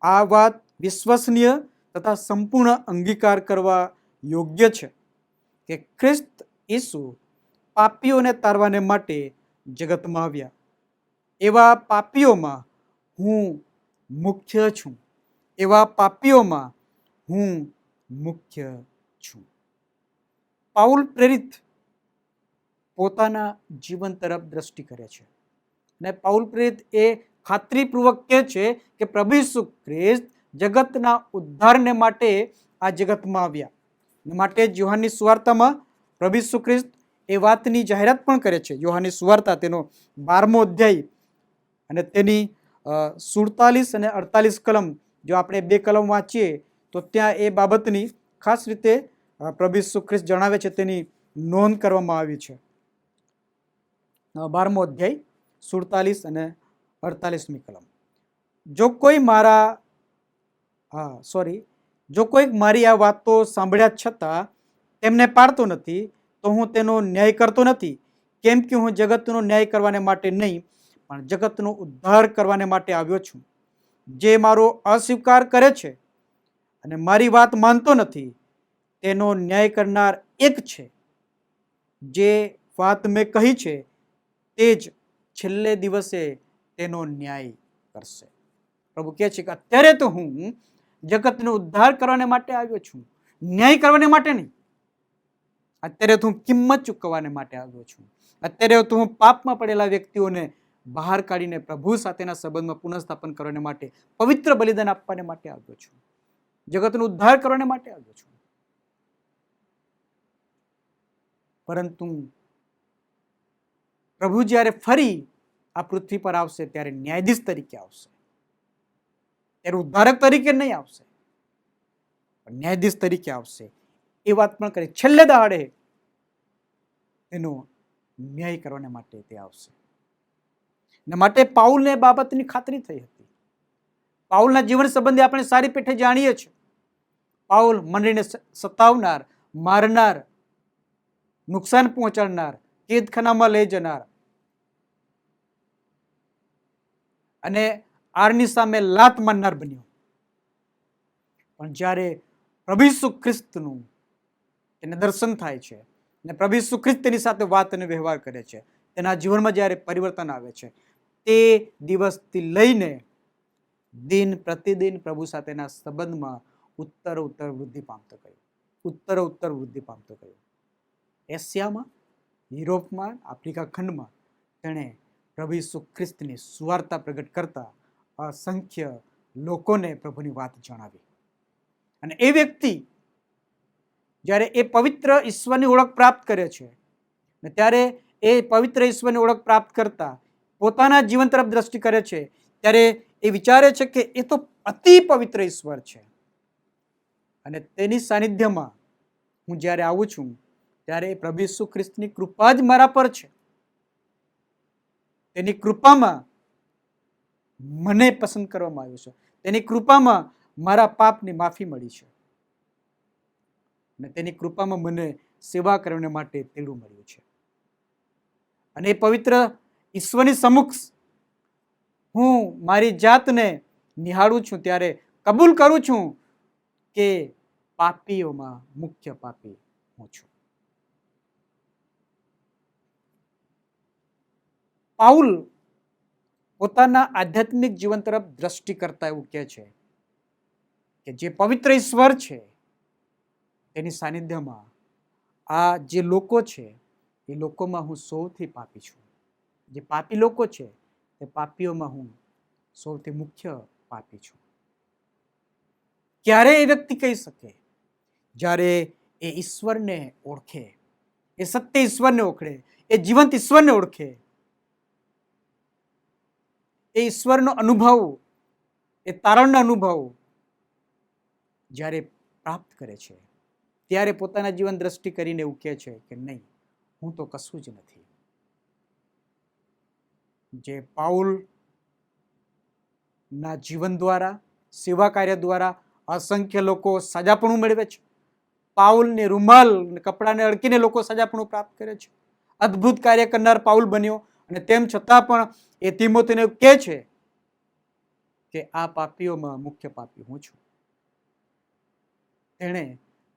A: આ વાત વિશ્વસનીય તથા સંપૂર્ણ અંગીકાર કરવા યોગ્ય છે કે ખ્રિસ્ત ઈસુ પાપીઓને તારવાને માટે જગતમાં આવ્યા. એવા પાપીઓમાં હું મુખ્ય છું, એવા પાપીઓમાં હું મુખ્ય છું. પાઉલ પ્રેરિત પોતાના જીવન તરફ દ્રષ્ટિ કરે છે અને પાઉલ પ્રેરિત એ ખાતરીપૂર્વક કહે છે કે પ્રભુ ઈસુ ખ્રિસ્ત જગતના ઉદ્ધારને માટે આ જગતમાં આવ્યા. માટે જ યોહાનની સુવાર્તામાં પ્રભુ ઈસુ ખ્રિસ્ત એ વાતની જાહેરાત પણ કરે છે. યોહાનની સુવાર્તા તેનો 12મો અધ્યાય અને તેની 47 અને 48 કલમ, જો આપણે 2 કલમ વાંચીએ તો ત્યાં એ બાબતની ખાસ રીતે પ્રભુ ઈસુ ખ્રિસ્ત જણાવે છે, તેની નોંધ કરવામાં આવી છે. 12મો અધ્યાય 47 અને 48મી કલમ. જો કોઈ મારી આ વાતો સાંભળ્યા છતાં તેમને પાડતો નથી તો હું તેનો ન્યાય કરતો નથી, કેમ કે હું જગતનો ન્યાય કરવાને માટે નહીં પણ જગતનો ઉદ્ધાર કરવાને માટે આવ્યો છું. જે મારો અસ્વીકાર કરે છે અને મારી વાત માનતો નથી તેનો ન્યાય કરનાર એક છે, જે વાત મેં કહી છે તે જ છેલ્લે દિવસે તેનો ન્યાય કરશે. પ્રભુ કહે છે કે અત્યારે તો હું જગતનો ઉદ્ધાર કરવાને માટે આવ્યો છું, ન્યાય કરવાને માટે નહીં. અત્યારે તો હું કિંમત ચૂકવવાને માટે આવ્યો છું. અત્યારે તો હું પાપમાં પડેલા વ્યક્તિઓને બહાર કાઢીને પ્રભુ સાથેના સંબંધમાં પુનઃસ્થાપન કરવાને માટે, પવિત્ર બલિદાન આપવાને માટે આવ્યો છું. જગતનો ઉદ્ધાર કરવાને માટે આવ્યો છું. પરંતુ પ્રભુ જ્યારે ફરી આ પૃથ્વી પર આવશે ત્યારે ન્યાયાધીશ તરીકે આવશે. ત્યારે ઉદ્ધારક તરીકે નહીં આવશે, પણ ન્યાયાધીશ તરીકે આવશે. એ વાત પણ કરી છેલ્લે દાડે તેનો ન્યાય કરવાને માટે તે આવશે. ને માટે પાઉલને બાબતની ખાતરી થઈ હતી. પાઉલના જીવન સંબંધે આપણે સારી પેઠે જાણીએ છીએ. પાઉલ મંડળીને સતાવનાર, મારનાર, નુકસાન પહોંચાડનાર, કેદખાનામાં લઈ જનાર અને આરની સામે લાત મારનાર બન્યો. પણ જ્યારે પ્રભુ ઈસુ ખ્રિસ્તનું તેને દર્શન થાય છે અને પ્રભુ ઈસુ ખ્રિસ્ત તેની સાથે વાત અને વ્યવહાર કરે છે, તેના જીવનમાં જ્યારે પરિવર્તન આવે છે, તે દિવસથી લઈને દિન પ્રતિદિન પ્રભુ સાથેના સંબંધમાં ઉત્તર વૃદ્ધિ પામતો ગયો. એશિયામાં, યુરોપમાં, આફ્રિકા ખંડમાં તેણે પ્રભુ ઈસુ ખ્રિસ્તની સુવાર્તા પ્રગટ કરતા અસંખ્ય લોકોને પ્રભુની વાત જણાવી. અને એ વ્યક્તિ જ્યારે એ પવિત્ર ઈશ્વરની ઓળખ પ્રાપ્ત કરે છે ને ત્યારે એ પવિત્ર ઈશ્વરની ઓળખ પ્રાપ્ત કરતા પોતાના જીવન તરફ દ્રષ્ટિ કરે છે, ત્યારે એ વિચારે છે કે એ તો અતિ પવિત્ર ઈશ્વર છે અને તેની સાનિધ્યમાં હું જ્યારે આવું છું ત્યારે પ્રભુ ઈસુ ખ્રિસ્તની કૃપા જ મારા પર છે. તેની કૃપામાં મને પસંદ કરવામાં આવ્યો છે. તેની કૃપામાં મારા પાપની માફી મળી છે અને તેની કૃપામાં મને સેવા કરવાને માટે તેડું મળ્યું છે. અને એ પવિત્ર ઈશ્વરની સમક્ષ હું મારી જાતને નિહાળું છું ત્યારે કબૂલ કરું છું કે પાપીઓમાં મુખ્ય પાપી હું છું. પાઉલ પોતાના આધ્યાત્મિક જીવન તરફ દ્રષ્ટિ કરતા એવું કહે છે કે જે પવિત્ર ઈશ્વર છે તેની સાનિધ્યમાં આ જે લોકો છે એ લોકોમાં હું સૌથી પાપી છું. જે પાપી લોકો છે તે પાપીઓમાં હું સૌથી મુખ્ય પાપી છું. ક્યારે એ વ્યક્તિ કહી શકે? જ્યારે એ ઈશ્વરને ઓળખે, એ સત્ય ઈશ્વરને ઓળખે, એ જીવંત ઈશ્વરને ઓળખે, એ ઈશ્વરનો અનુભવ, એ તારણનો અનુભવ જ્યારે પ્રાપ્ત કરે છે ત્યારે પોતાના જીવન દ્રષ્ટિ કરીને એવું કહે છે કે નહીં, હું તો કશું જ નથી. જે પાઉલ ના જીવન દ્વારા, સેવા કાર્ય દ્વારા અસંખ્ય લોકો સજાપણું મેળવે છે. પાઉલને રૂમાલ કપડાને અડકીને લોકો સજાપણું પ્રાપ્ત કરે છે. અદ્ભુત કાર્ય કરનાર પાઉલ બન્યો અને તેમ છતાં પણ એ તિમોથીને કહે છે કે આ પાપીઓમાં મુખ્ય પાપી હું છું. તેણે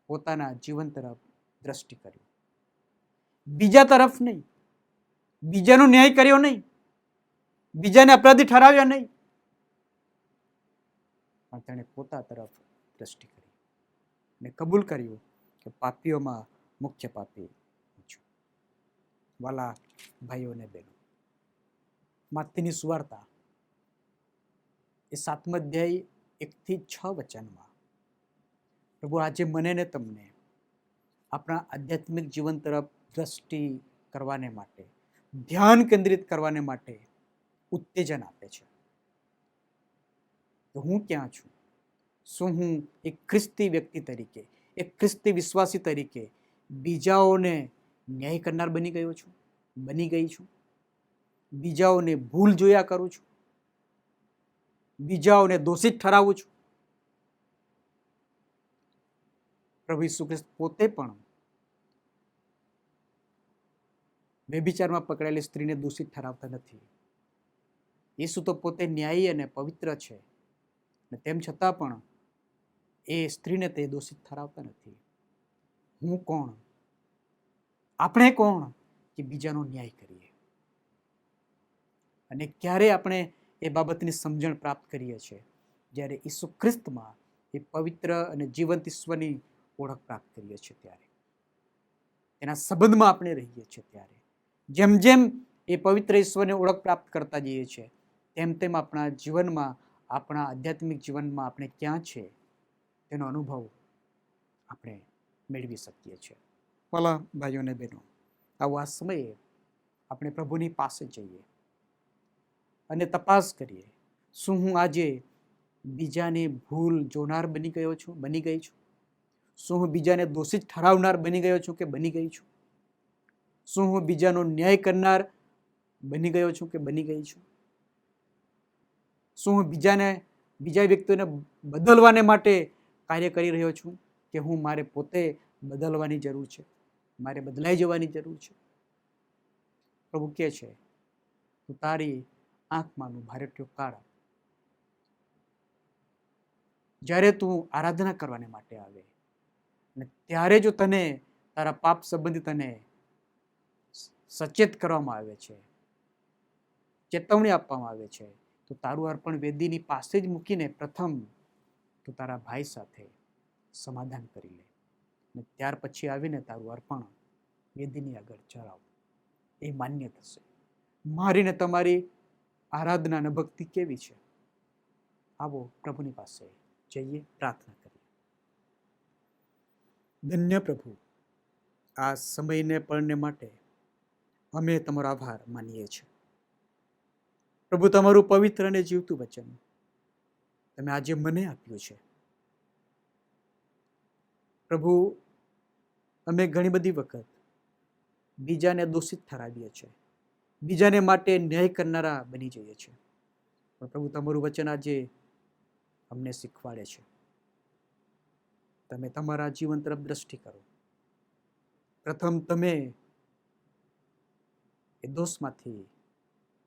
A: પોતાના જીવન તરફ દ્રષ્ટિ કરી, બીજા તરફ નહીં, બીજાનો ન્યાય કર્યો નહીં, બીજાને અપરાધી ઠરાવ્યા નહીં, પણ તેણે પોતા તરફ દ્રષ્ટિ કરી અને કબૂલ કર્યું કે પાપીઓમાં મુખ્ય પાપી હું છું. વાલા ભાઈઓ અને બહેનો, માથીની સુવાર્તા એ 7મા અધ્યાય 1 થી 6 વચનમાં પ્રભુ આજે મને ને તમને આપણા આધ્યાત્મિક જીવન તરફ દ્રષ્ટિ કરવાને માટે, ધ્યાન કેન્દ્રિત કરવાને માટે ઉત્તેજન આપે છે. તો હું ક્યાં છું? શું હું એક ખ્રિસ્તી વ્યક્તિ તરીકે, એક ખ્રિસ્તી વિશ્વાસી તરીકે બીજાઓને ન્યાય કરનાર બની ગઈ છું? બીજાઓને ભૂલ જોયા કરું છું? બીજાઓને દોષિત ઠરાવું છું? પ્રભુ ઈસુ ખ્રિસ્ત પોતે પણ વ્યભિચારમાં પકડાયેલી સ્ત્રીને દોષિત ઠરાવતા નથી. ઈસુ તો પોતે ન્યાયી અને પવિત્ર છે અને તેમ છતાં પણ એ સ્ત્રીને તે દોષિત ઠરાવતા નથી. હું કોણ? આપણે કોણ કે બીજાનો ન્યાય કરીએ? અને ક્યારે આપણે એ બાબતની સમજણ પ્રાપ્ત કરીએ છીએ? જ્યારે ઈસુ ખ્રિસ્તમાં એ પવિત્ર અને જીવંત ઈશ્વરની ઓળખ પ્રાપ્ત કરીએ છીએ ત્યારે, એના સંબંધમાં આપણે રહીએ છીએ ત્યારે. જેમ જેમ એ પવિત્ર ઈશ્વરની ઓળખ પ્રાપ્ત કરતા જઈએ છીએ તેમ તેમ આપણા જીવનમાં, આપણા આધ્યાત્મિક જીવનમાં આપણે ક્યાં છે તેનો અનુભવ આપણે મેળવી શકીએ છીએ. ભલા ભાઈઓ અને બહેનો, આવો આ સમયે આપણે પ્રભુની પાસે જઈએ અને તપાસ કરીએ, શું હું આજે બીજાને ભૂલ જોનાર બની ગઈ છું? શું હું બીજાને દોષિત ઠરાવનાર બની ગયો છું કે બની ગઈ છું? શું હું બીજાનો ન્યાય કરનાર બની ગયો છું કે બની ગઈ છું? શું હું બીજા વ્યક્તિઓને બદલવાને માટે કાર્ય કરી રહ્યો છું કે મારે પોતે બદલવાની જરૂર છે, મારે બદલાઈ જવાની જરૂર છે? પ્રભુ કહે છે, તું તારી આંખમાંનું ભારેટીયું કાઢ. જ્યારે તું આરાધના કરવાને માટે આવે અને ત્યારે જો તને તારા પાપ સંબંધી તને સચેત કરવામાં આવે છે, ચેતવણી આપવામાં આવે છે, તો તારું અર્પણ વેદીની પાસે જ મૂકીને પ્રથમ તું તારા ભાઈ સાથે સમાધાન કરી લે અને ત્યાર પછી આવીને તારું અર્પણ વેદીની આગળ ચડાવ. એ માન્ય થશે. મારી ને તમારી આરાધના અને ભક્તિ કેવી છે? આવો પ્રભુની પાસે જઈએ, પ્રાર્થના કરીએ. ધન્ય પ્રભુ, આ સમયને પળને માટે અમે તમારો આભાર માનીએ છીએ. પ્રભુ, તમારું પવિત્ર અને જીવતું વચન તમે આજે મને આપ્યું છે. પ્રભુ, અમે ઘણી બધી વખત બીજાને દોષિત ઠરાવીએ છીએ, બીજાને માટે ન્યાય કરનારા બની જઈએ છીએ. પણ પ્રભુ, તમારું વચન આજે અમને શીખવાડે છે, તમે તમારા જીવન તરફ દ્રષ્ટિ કરો. પ્રથમ તમે એ દોષમાંથી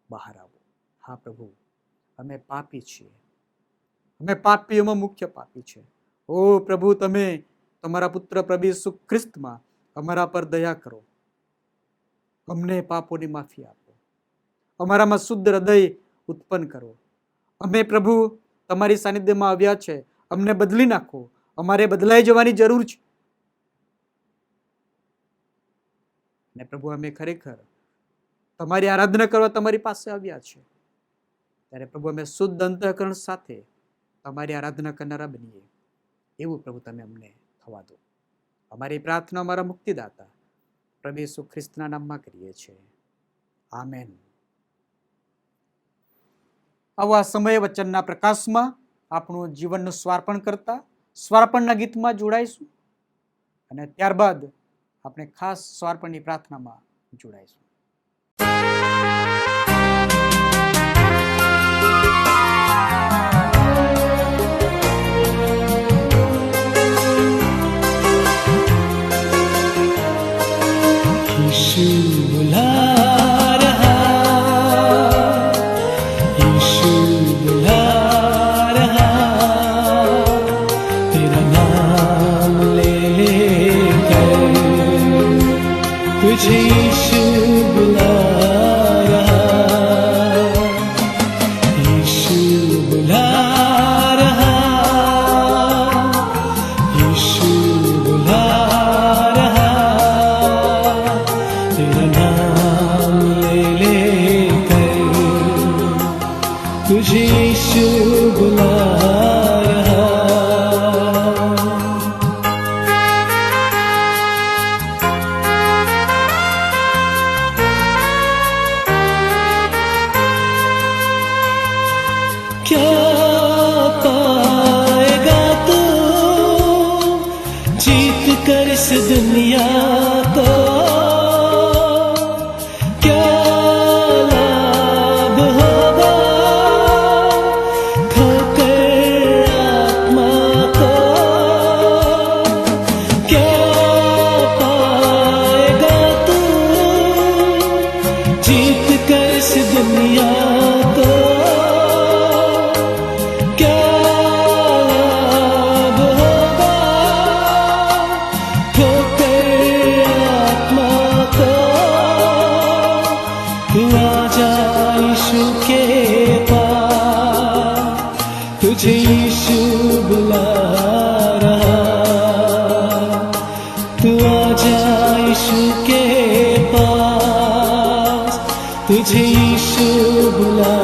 A: બહાર આવો. હા પ્રભુ, અમે પાપી છીએ, અમે પાપીઓમાં મુખ્ય પાપી છે. ઓ પ્રભુ, તમે તમારા પુત્ર પ્રભુ ઈસુ ખ્રિસ્તમાં અમારા પર દયા કરો, અમને પાપોની માફી આપો, અમારામાં શુદ્ધ હૃદય ઉત્પન્ન કરો. અમે પ્રભુ તમારી સાનિધ્યમાં આવ્યા છે, અમને બદલી નાખો, અમારે બદલાઈ જવાની જરૂર છે. ને પ્રભુ, અમે ખરેખર તમારી આરાધના કરવા તમારી પાસે આવ્યા છે, ત્યારે પ્રભુ અમે શુદ્ધ અંતઃકરણ સાથે તમારી આરાધના કરનારા બનીએ એવું પ્રભુ તમે અમને થવા દો. અમારી પ્રાર્થના અમારા મુક્તિદાતા પ્રભુ ઈસુ ખ્રિસ્તના નામમાં કરીએ છીએ. આમેન. આવા સમય વચનના પ્રકાશમાં આપણું જીવનનું સ્વાર્પણ કરતા સ્વાર્પણના ગીતમાં જોડાઈશું અને ત્યારબાદ આપણે ખાસ સ્વાર્પણની પ્રાર્થનામાં જોડાઈશું.
E: तुझे यीशु बुला रहा, तू आजा यीशु के पास, तुझे यीशु बुला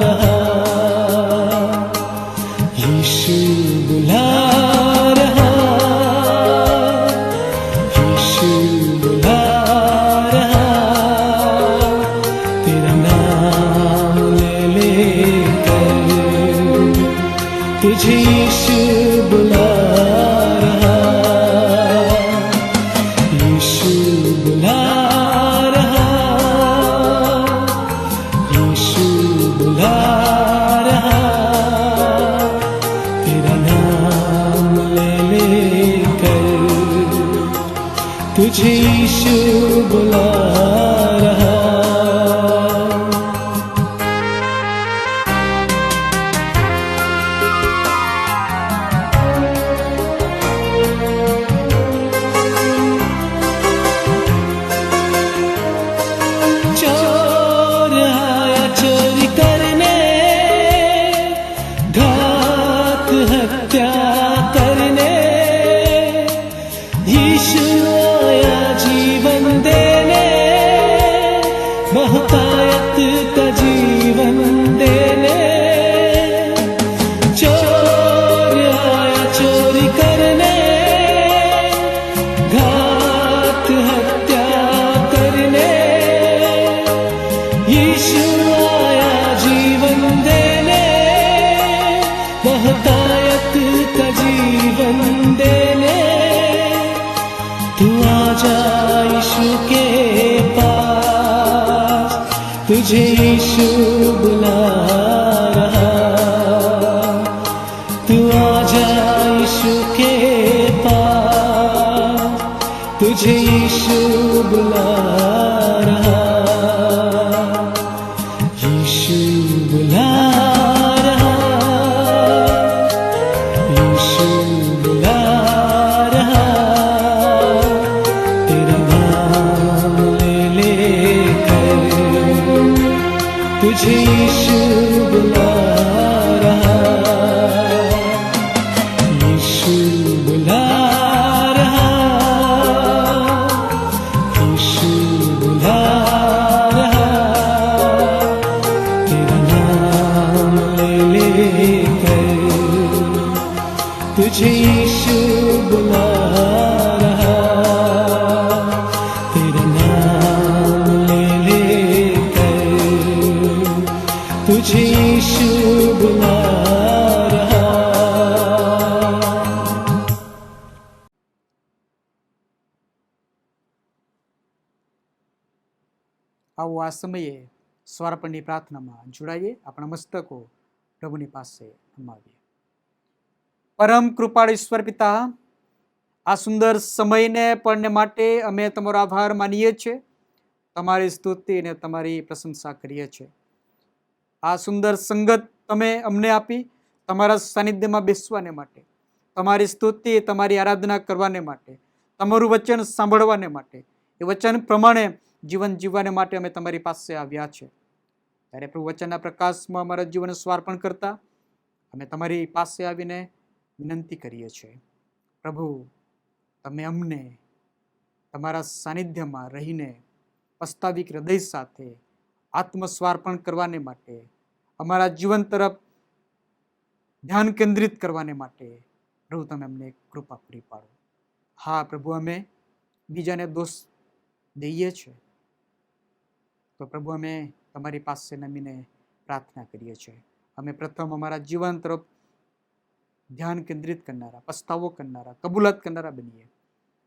E: रहा, यीशु बुला रहा, यीशु बुला रहा, तेरा नाम ले लेकर तुझे यीशु बुला रहा, यीशु बुला रहा, यीशु बुला रहा, तेरा नाम ले लेकर तुझे यीशु बुला रहा। चोर आया चोरी करने, घात हत्या करने, यीशु आया जीवन देने, बहुतायत का जीवन देने। चोर आया चोरी करने, घात हत्या करने, यीशु आया जीवन देने, बहुतायत का जीवन देने। तू आजा यीशु के पास, तुझे यीशु बुला रहा, तू आजा यीशु के पास, तुझे यीशु बुला रहा, यीशु बुला रहा, यीशु बुला रहा, तेरा नाम ले लेकर तुझे यीशु बुला रहा, यीशु बुला रहा, यीशु बुला रहा, तेरा नाम ले लेकर तुझे यीशु बुला रहा, तेरा नाम ले लेकर तुझे यीशु बुला रहा।
A: આવો આ સમયે સ્વાર્પણની પ્રાર્થનામાં જોડાઈએ, આપણા મસ્તકો પ્રભુની પાસે નમાવીએ. પરમ કૃપાળુ ઈશ્વર પિતા, આ સુંદર સમયને પડને માટે અમે તમારો આભાર માનીએ છીએ, તમારી સ્તુતિ અને તમારી પ્રશંસા કરીએ છીએ. આ સુંદર સંગત તમે અમને આપી, તમારા સાનિધ્યમાં બેસવાને માટે, તમારી સ્તુતિ તમારી આરાધના કરવાને માટે, તમારું વચન સાંભળવાને માટે, એ વચન પ્રમાણે જીવન જીવવાને માટે અમે તમારી પાસે આવ્યા છે. ત્યારે પ્રભુ વચનના પ્રકાશમાં અમારા જીવન સ્વાર્પણ કરતા અમે તમારી પાસે આવીને વિનંતી કરીએ છીએ. પ્રભુ, તમે અમને તમારા સાનિધ્યમાં રહીને વાસ્તવિક હૃદય સાથે આત્મસ્વાર્પણ કરવાને માટે, અમારા જીવન તરફ ધ્યાન કેન્દ્રિત કરવાને માટે પ્રભુ તમે અમને કૃપા પૂરી પાડો. હા પ્રભુ, અમે બીજાને દોષ દઈએ છીએ, તો પ્રભુ અમે તમારી પાસે નમીને પ્રાર્થના કરીએ છીએ. અમે પ્રથમ અમારા જીવન તરફ ધ્યાન કેન્દ્રિત કરનારા, પસ્તાવો કરનારા, કબૂલાત કરનારા બનીએ,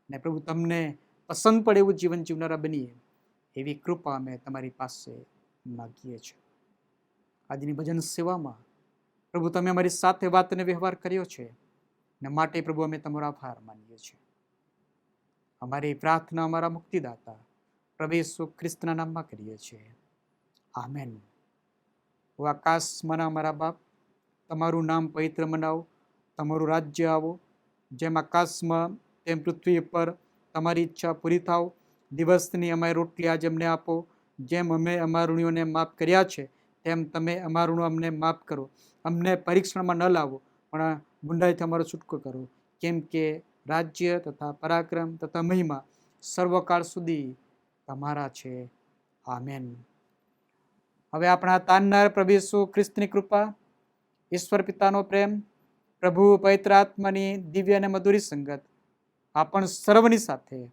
A: ને પ્રભુ તમને પસંદ પડે એવું જીવન જીવનારા બનીએ, એવી કૃપા અમે તમારી પાસે માગીએ છીએ. આજની ભજન સેવામાં પ્રભુ તમે અમારી સાથે વાત અને વ્યવહાર કર્યો છે, ને માટે પ્રભુ અમે તમારો આભાર માનીએ છીએ. અમારી પ્રાર્થના અમારા મુક્તિદાતા પ્રભુ ઈસુ ખ્રિસ્તના નામમાં કરીએ છીએ. આમેન. ઓ આકાશમાંના અમારા બાપ, તમારું નામ પવિત્ર મનાવો, તમારું રાજ્ય આવો, જેમ આકાશમાં તેમ પૃથ્વી પર તમારી ઈચ્છા પૂરી થાવ. દિવસની અમારી રોટલી આજે અમને આપો, જેમ અમે અમારા ઋણીઓને માફ કર્યા છે તેમ તમે અમારું અમને માફ કરો, અમને પરીક્ષણમાં ન લાવો, પણ ગુંડાઈથી અમારો છૂટકો કરો, કેમ કે રાજ્ય તથા પરાક્રમ તથા મહિમા સર્વકાળ સુધી તમારા છે. આમેન. હવે આપણા તાનનાર પ્રભુ ઈસુ ખ્રિસ્તની કૃપા, ઈશ્વર પિતાનો પ્રેમ, પ્રભુ પવિત્ર આત્માની દિવ્ય અને મધુરી સંગત આપણ સર્વની સાથે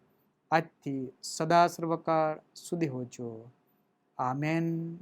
A: આજથી સદા સર્વકાળ સુધી હોજો. આમેન.